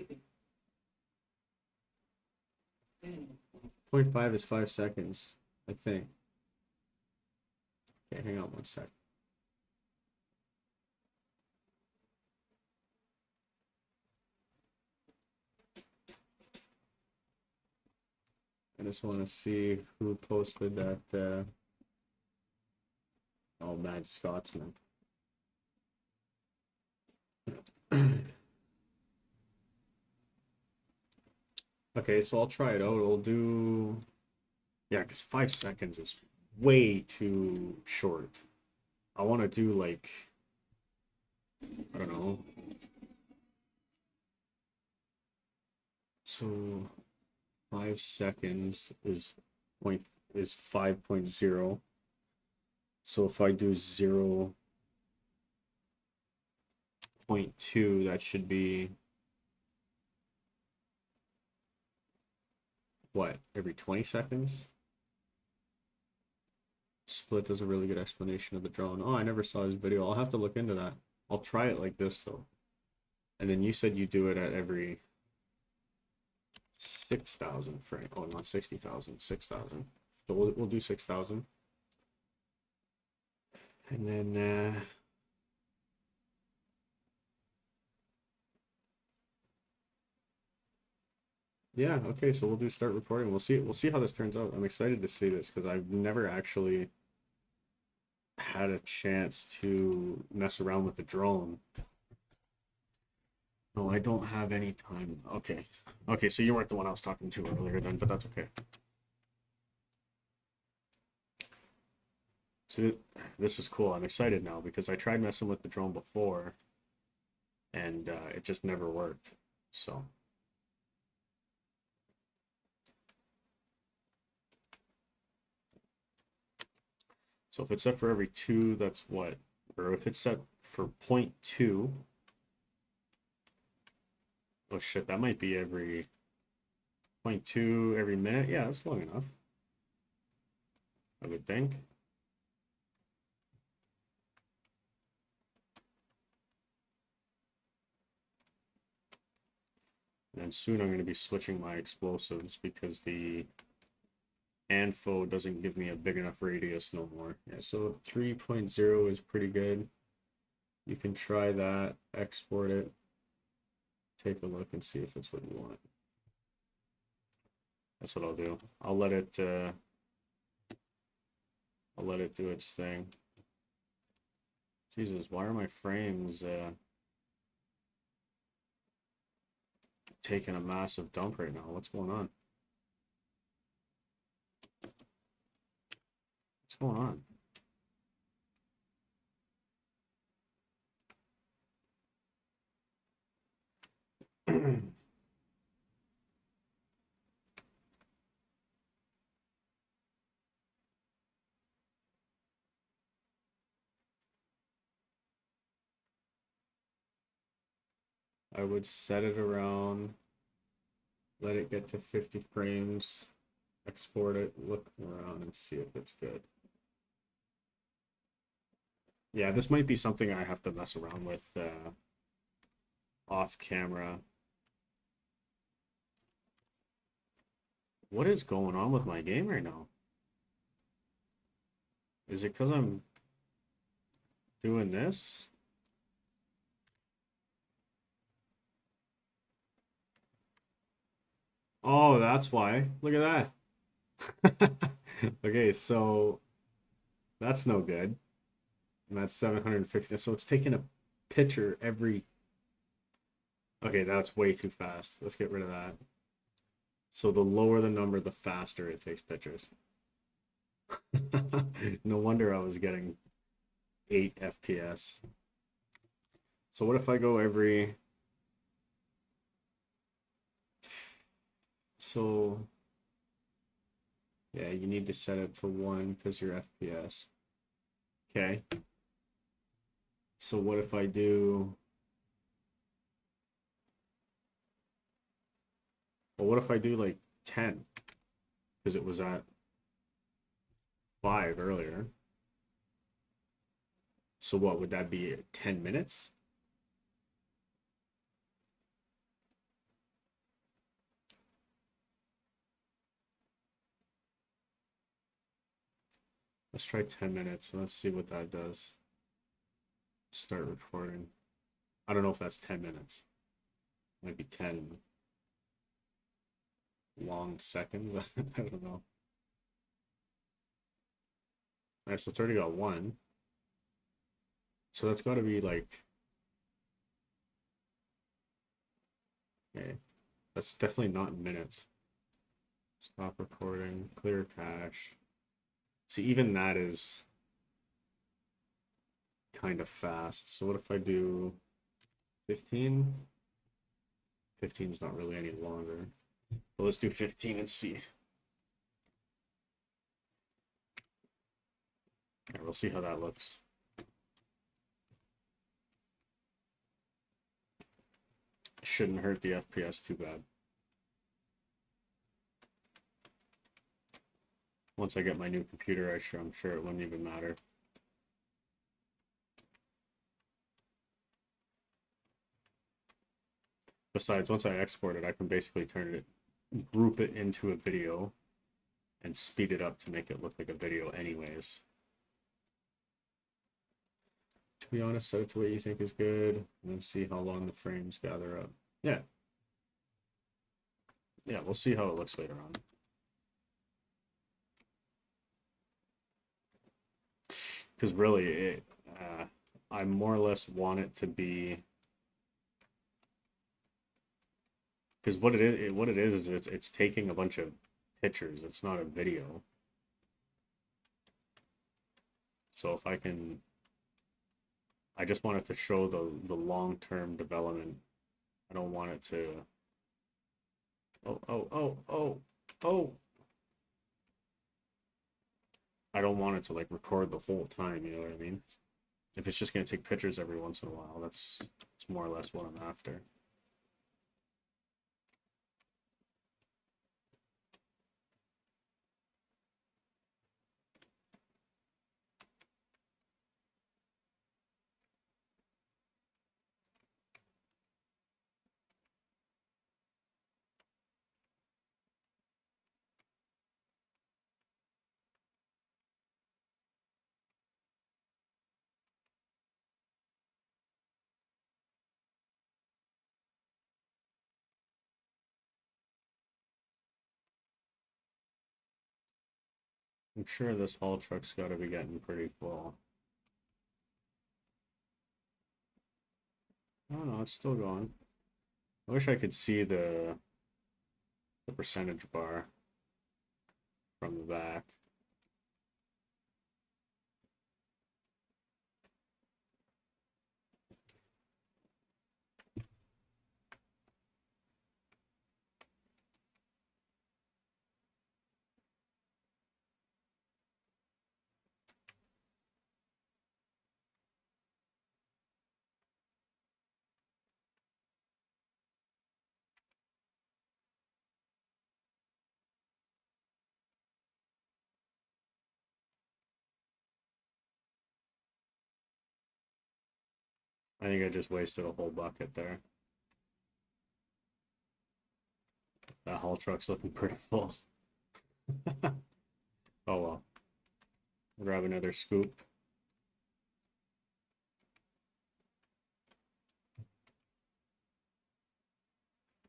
0.5 is 5 seconds, I think. Okay, hang on one sec. I just want to see who posted that. Oh, Mad Scotsman. Okay, so I'll try it out. I'll do. Yeah, because 5 seconds is way too short. I want to do like. I don't know. So 5 seconds is 5.0. So if I do 0.2, that should be what, every 20 seconds? Split does a really good explanation of the drone. Oh, I never saw his video. I'll have to look into that. I'll try it like this though. And then you said you do it at every 6,000 frame. Oh, not 60,000, 6,000. So we'll do 6,000. And then yeah, okay, so we'll do start recording. We'll see how this turns out. I'm excited to see this because I've never actually had a chance to mess around with the drone. No, I don't have any time. Okay. Okay, so you weren't the one I was talking to earlier then, but that's okay. So this is cool. I'm excited now because I tried messing with the drone before and it just never worked. So if it's set for every 2, that's what? Or if it's set for 0.2. Oh shit, that might be every 0.2 every minute. Yeah, that's long enough, I would think. And soon I'm going to be switching my explosives because the ANFO doesn't give me a big enough radius no more. Yeah, so 3.0 is pretty good. You can try that, export it, take a look and see if it's what you want. That's what I'll do. I'll let it do its thing. Jesus, why are my frames taking a massive dump right now? What's going on? What's going on? I would set it around, let it get to 50 frames, export it, look around and see if it's good. Yeah, this might be something I have to mess around with off camera. What is going on with my game right now? Is it because I'm doing this? Oh, that's why. Look at that. Okay, so that's no good. And that's 750. So it's taking a picture every. Okay, that's way too fast. Let's get rid of that. So the lower the number, the faster it takes pictures. No wonder I was getting 8 FPS. So what if I go every... So yeah, you need to set it to 1 because your FPS. Okay. So what if I do... Well, what if I do like 10? Because it was at 5 earlier. So what would that be? 10 minutes? Let's try 10 minutes. Let's see what that does. Start recording. I don't know if that's 10 minutes. Might be 10. 1. long seconds. I don't know. Alright, so it's already got one. So that's got to be like, okay, that's definitely not minutes. Stop recording, clear cache. See, even that is kind of fast. So what if I do 15? 15 is not really any longer. But let's do 15 and see. Yeah, we'll see how that looks. Shouldn't hurt the FPS too bad. Once I get my new computer, I'm sure it wouldn't even matter. Besides, once I export it, I can basically group it into a video and speed it up to make it look like a video anyways. To be honest, set it to what you think is good, and then see how long the frames gather up. Yeah. Yeah, we'll see how it looks later on. Because really, I more or less want it to be... Because what it is it's taking a bunch of pictures. It's not a video. So if I can, I just want it to show the long-term development. I don't want it to. Oh. I don't want it to like record the whole time. You know what I mean? If it's just gonna take pictures every once in a while, that's more or less what I'm after. I'm sure this haul truck's got to be getting pretty full. Oh no, it's still going. I wish I could see the percentage bar from the back. I think I just wasted a whole bucket there. That haul truck's looking pretty full. Oh well. Grab another scoop.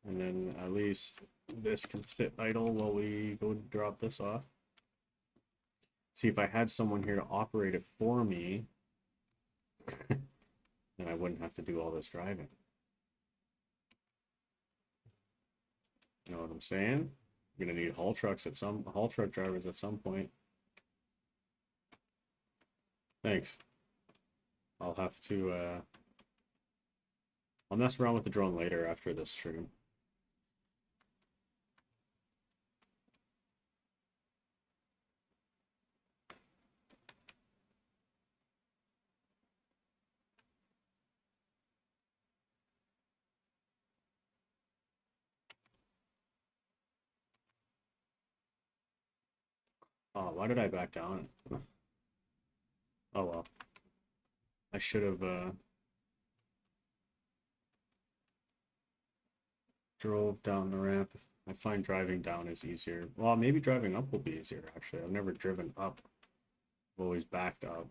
And then at least this can sit idle while we go drop this off. See, if I had someone here to operate it for me, then I wouldn't have to do all this driving. You know what I'm saying? You're gonna need haul truck drivers at some point. Thanks. I'll have to I'll mess around with the drone later after this stream. Oh, why did I back down? Oh well. I should have drove down the ramp. I find driving down is easier. Well, maybe driving up will be easier actually. I've never driven up. I've always backed up.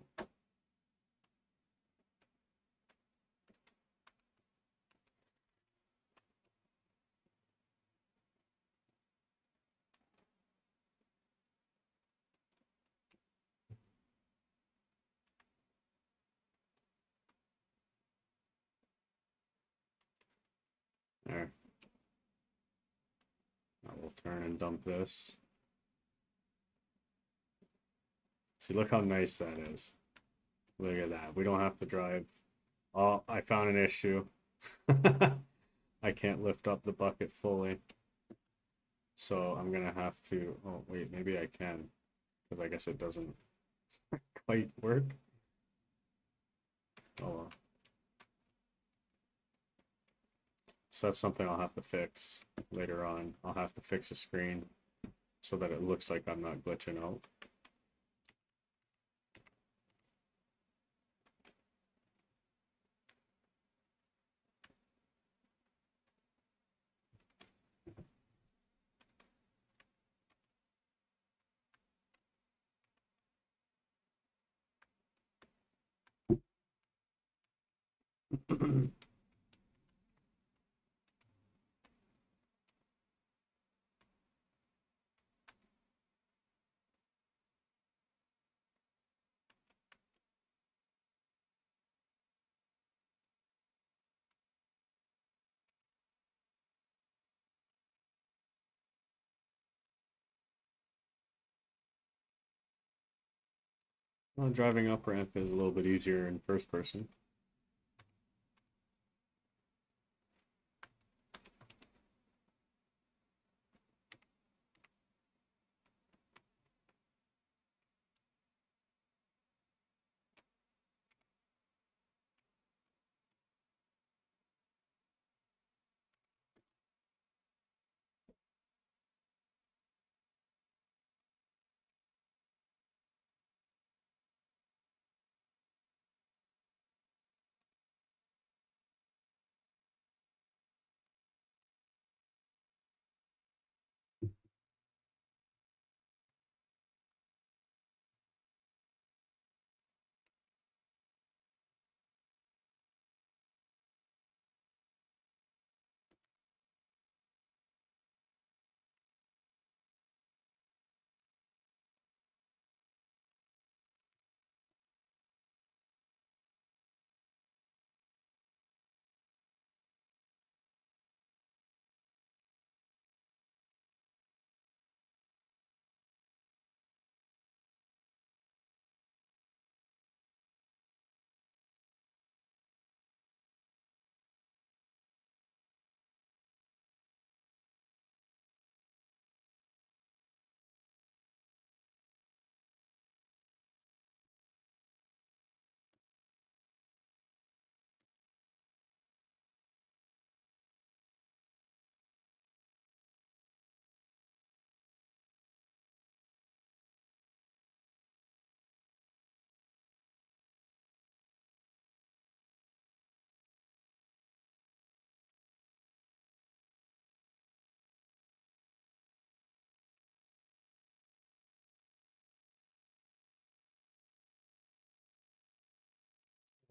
We'll turn and dump this. See, look how nice that is. Look at that. We don't have to drive. Oh, I found an issue. I can't lift up the bucket fully. So I'm gonna have to, oh wait, maybe I can, because I guess it doesn't quite work. Oh well. So that's something I'll have to fix later on. I'll have to fix the screen so that it looks like I'm not glitching out. Well, driving up ramp is a little bit easier in first person.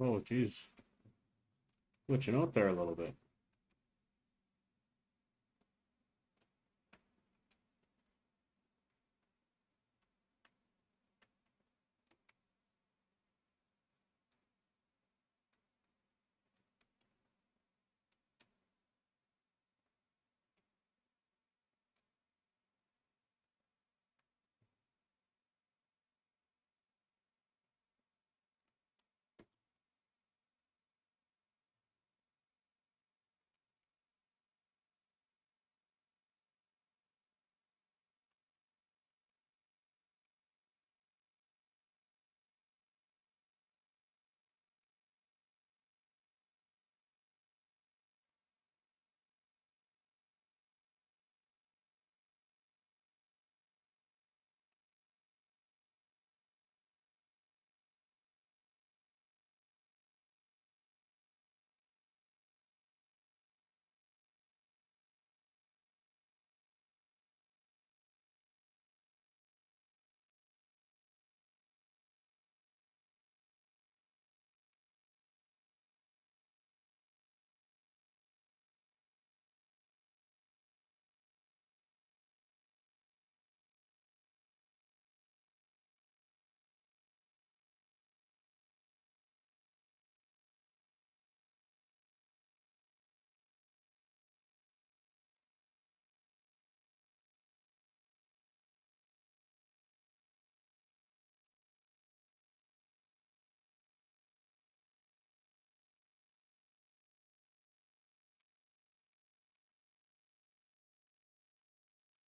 Oh, geez. Glitching out there a little bit.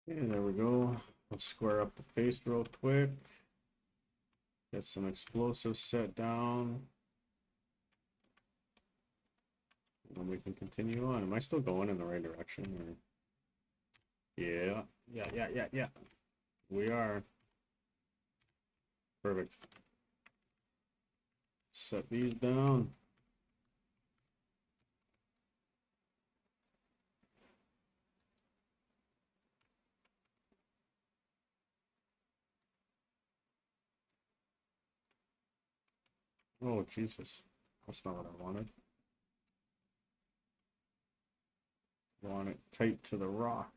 Okay, there we go. Let's square up the face real quick. Get some explosives set down. And then we can continue on. Am I still going in the right direction? Or... Yeah. We are. Perfect. Set these down. Oh, Jesus. That's not what I wanted. Want it tight to the rock.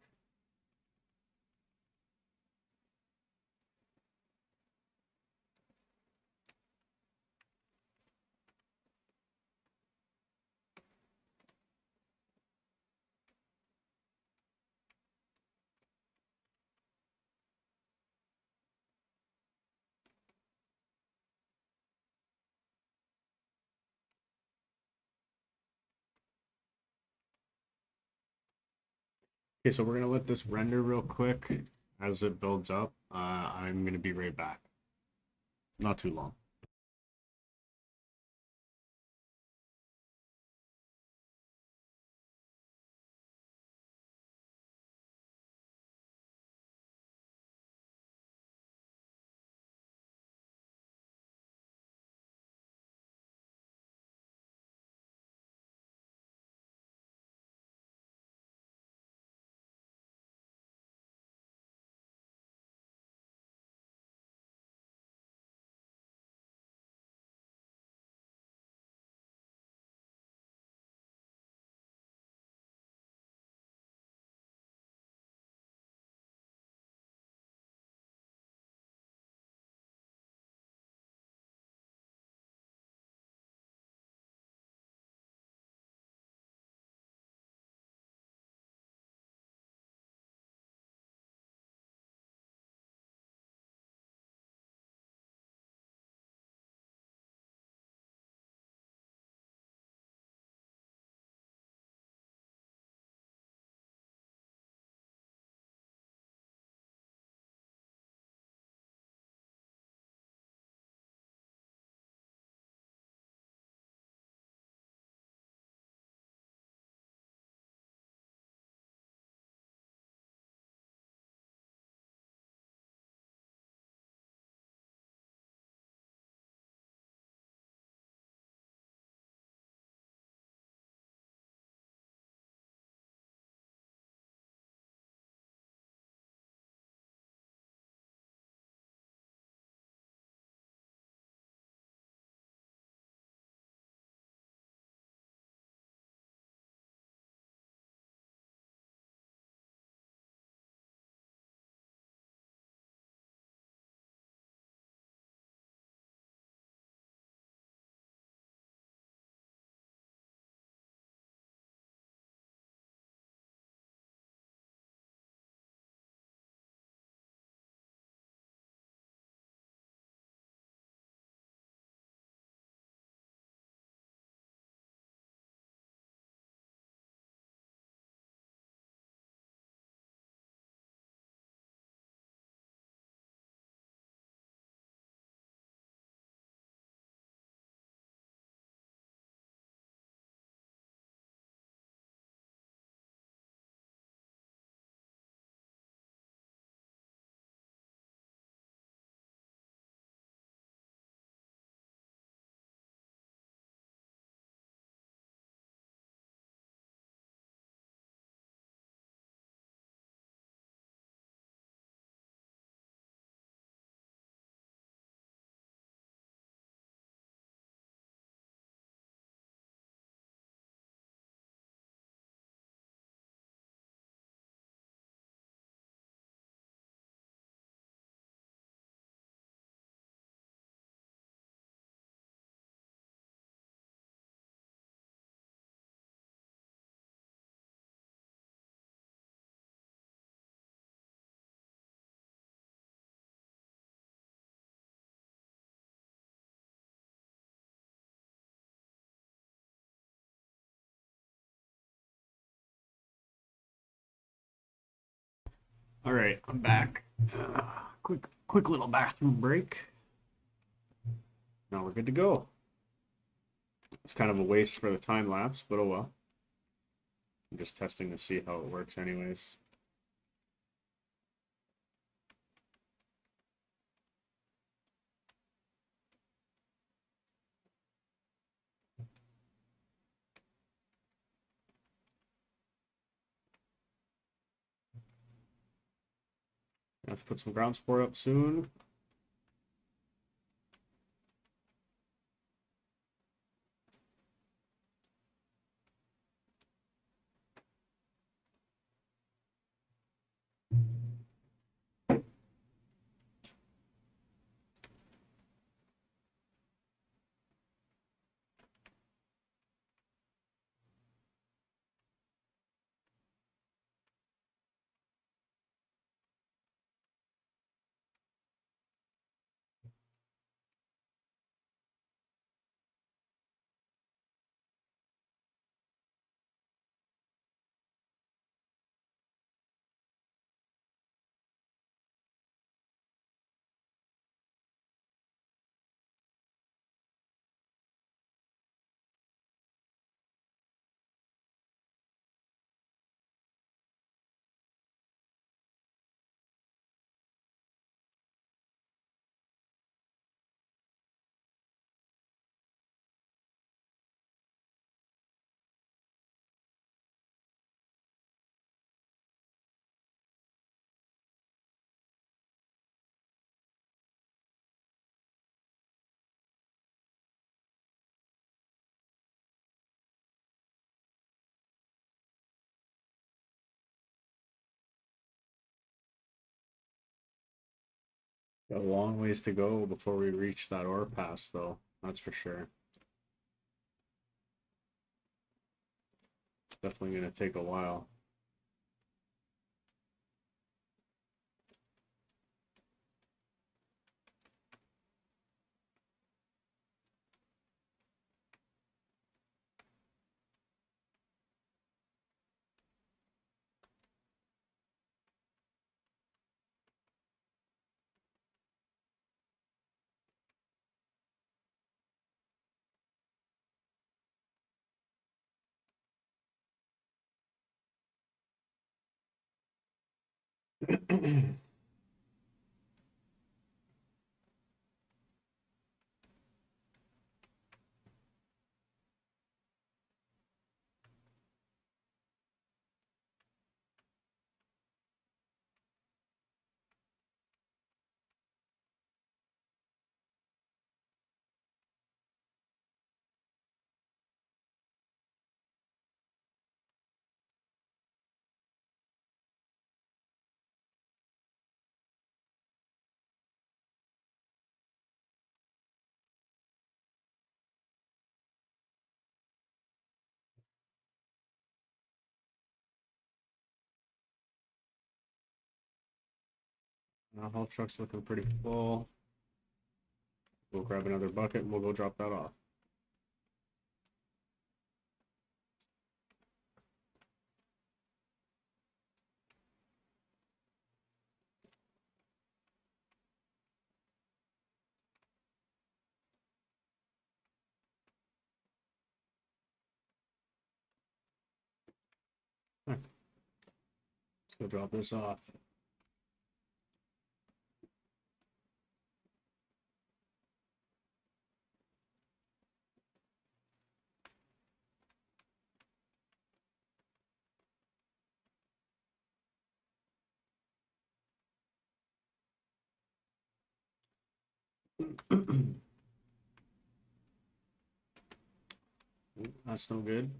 Okay, so we're gonna let this render real quick as it builds up. I'm gonna be right back. Not too long. All right, I'm back. Quick little bathroom break. Now we're good to go. It's kind of a waste for the time lapse, but oh well. I'm just testing to see how it works anyways. Let's put some ground support up soon. Got a long ways to go before we reach that ore pass, though. That's for sure. It's definitely going to take a while. Haul truck's looking pretty full. We'll grab another bucket and we'll go drop that off. Let's go drop this off. That's no good.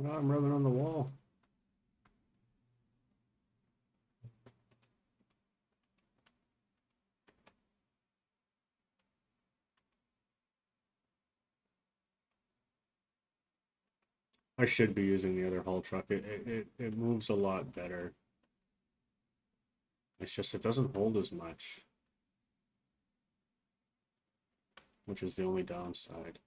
Oh, I'm rubbing on the wall. I should be using the other haul truck. It moves a lot better. It's just it doesn't hold as much, which is the only downside.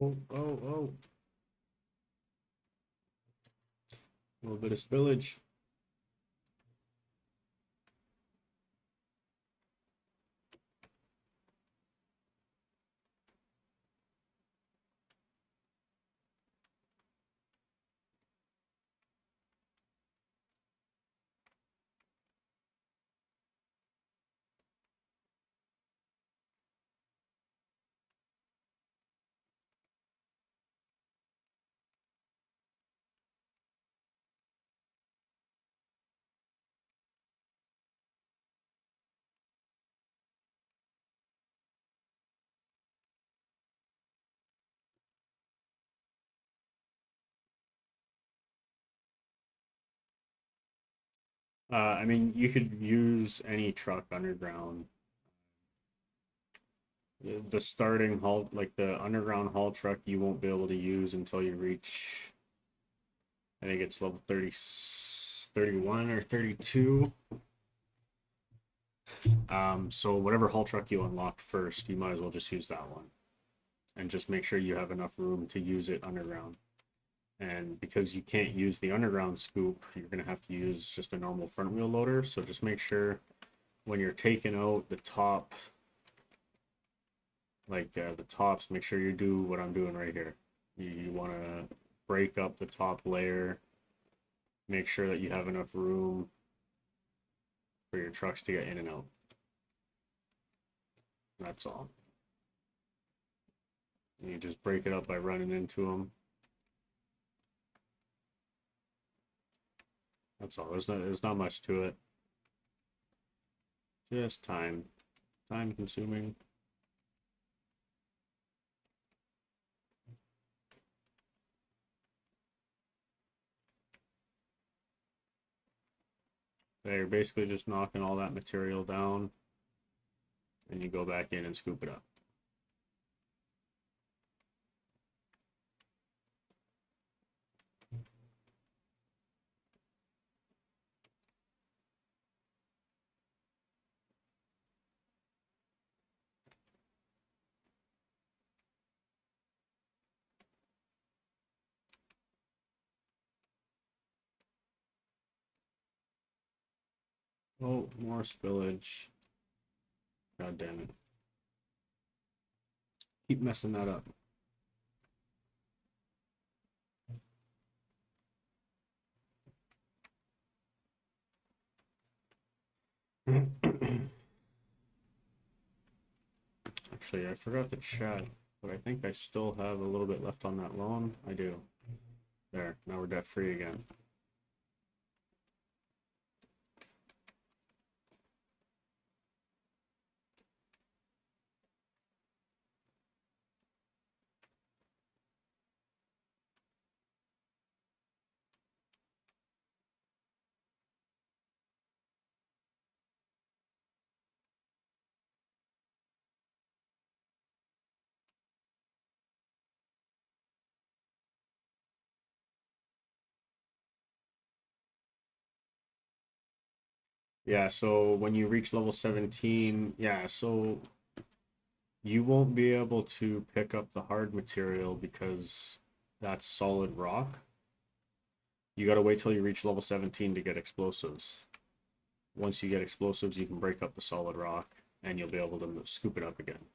Oh, oh, oh. A little bit of spillage. I mean, you could use any truck underground. The starting haul, like the underground haul truck, you won't be able to use until you reach, I think it's level 30, 31 or 32. So whatever haul truck you unlock first, you might as well just use that one. And just make sure you have enough room to use it underground. And because you can't use the underground scoop, you're going to have to use just a normal front wheel loader. So just make sure when you're taking out the top, the tops, make sure you do what I'm doing right here. You want to break up the top layer, make sure that you have enough room for your trucks to get in and out. That's all. And you just break it up by running into them. That's all. There's not much to it. Just time consuming. You're basically just knocking all that material down, and you go back in and scoop it up. Oh, more spillage. God damn it. Keep messing that up. Actually, I forgot to chat, but I think I still have a little bit left on that loan. I do. There, now we're debt free again. Yeah, so when you reach level 17, yeah, so you won't be able to pick up the hard material because that's solid rock. You gotta wait till you reach level 17 to get explosives. Once you get explosives, you can break up the solid rock and you'll be able to scoop it up again.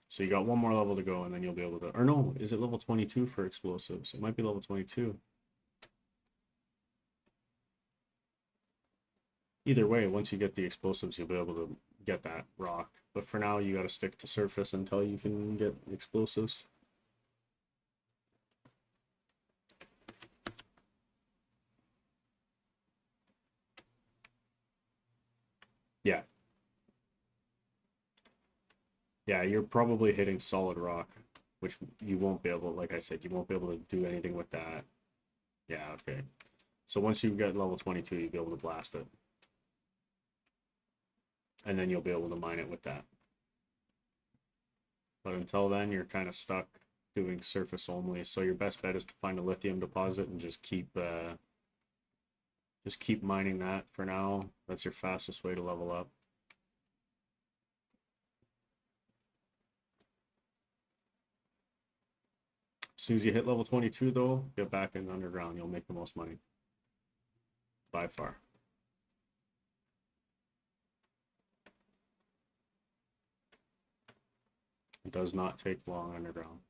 So you got one more level to go and then you'll be able to, or no, is it level 22 for explosives? It might be level 22. Either way, once you get the explosives, you'll be able to get that rock. But for now, you got to stick to surface until you can get explosives. Yeah. Yeah, you're probably hitting solid rock, which you won't be able, like I said, you won't be able to do anything with that. Yeah, okay. So once you get level 22, you'll be able to blast it. And then you'll be able to mine it with that. But until then, you're kind of stuck doing surface only. So your best bet is to find a lithium deposit and just keep mining that for now. That's your fastest way to level up. As soon as you hit level 22 though, get back in the underground. You'll make the most money. By far. It does not take long underground.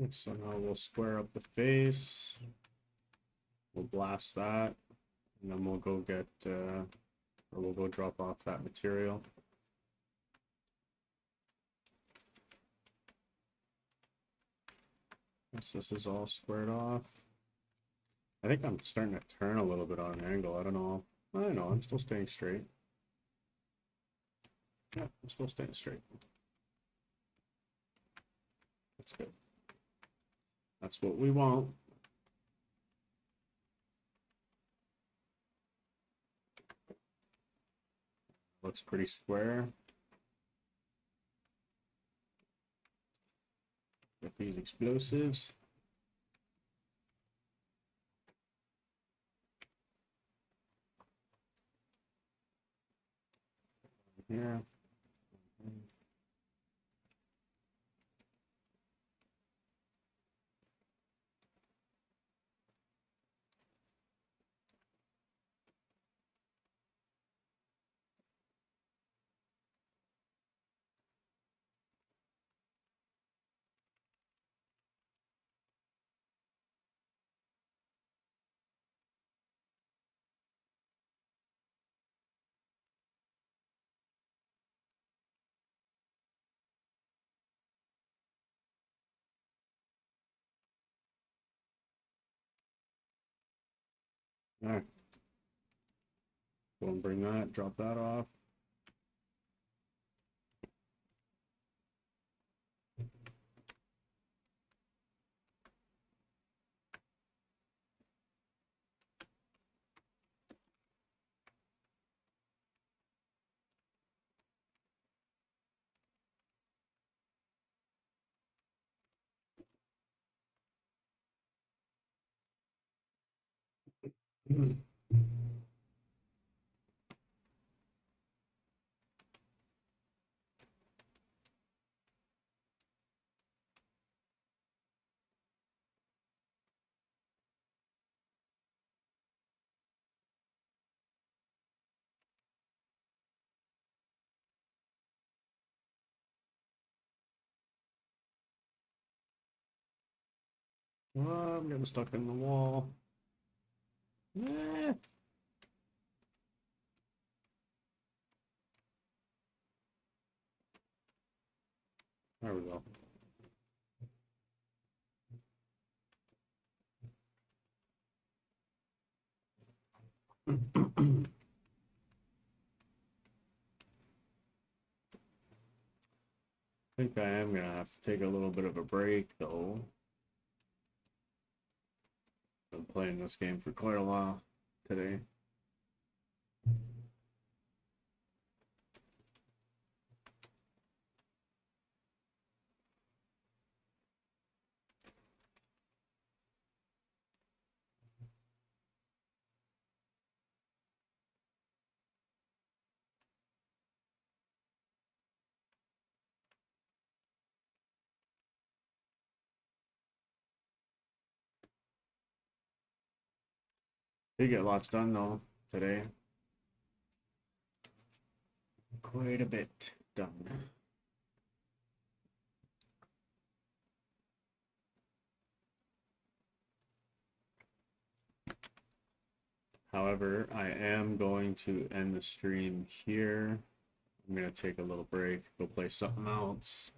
Okay, so now we'll square up the face. We'll blast that, and then we'll go get, or we'll go drop off that material. Guess this is all squared off. I think I'm starting to turn a little bit on an angle. I don't know. I don't know. I'm still staying straight. Yeah, I'm still staying straight. That's good. That's what we want. Looks pretty square. Get these explosives. Here. All right. Go and bring that, drop that off. Oh, I'm getting stuck in the wall. Eh. There we go. I think I am gonna have to take a little bit of a break though. Been playing this game for quite a while today. Did get lots done though today. Quite a bit done. However, I am going to end the stream here. I'm gonna take a little break, go play something else.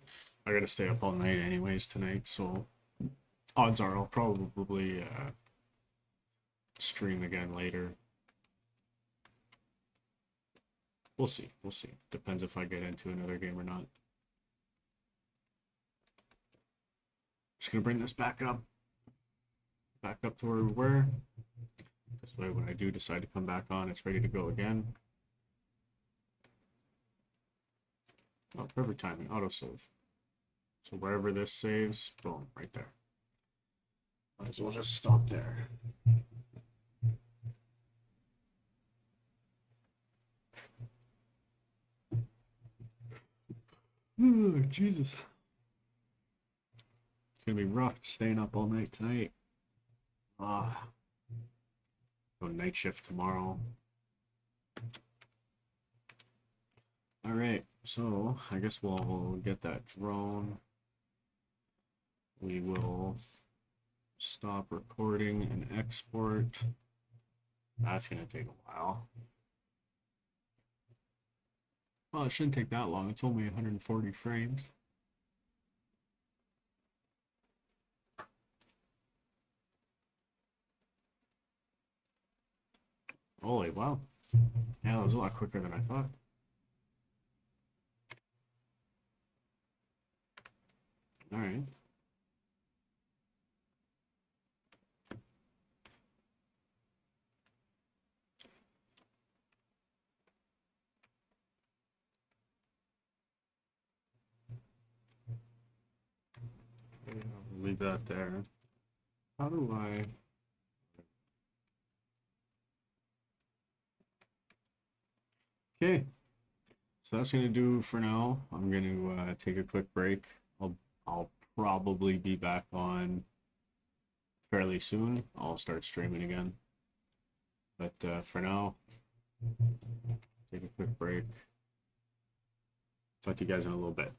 I gotta stay up all night anyways tonight, so odds are I'll probably stream again later. We'll see. We'll see. Depends if I get into another game or not. Just gonna bring this back up to where we were. This way, when I do decide to come back on, it's ready to go again. Oh, perfect timing. Autosave. So wherever this saves, boom, right there. Might as well just stop there. Oh, Jesus. It's gonna be rough staying up all night tonight. Ah. Go night shift tomorrow. All right, so I guess we'll get that drone. we will stop recording and export. That's going to take a while. Well, it shouldn't take that long. It's only 140 frames. Holy wow. Yeah, that was a lot quicker than I thought. All right. Okay, I'll leave that there. How do I... Okay, so that's gonna do for now. I'm gonna take a quick break. I'll probably be back on fairly soon. I'll start streaming again. But for now, take a quick break. Talk to you guys in a little bit.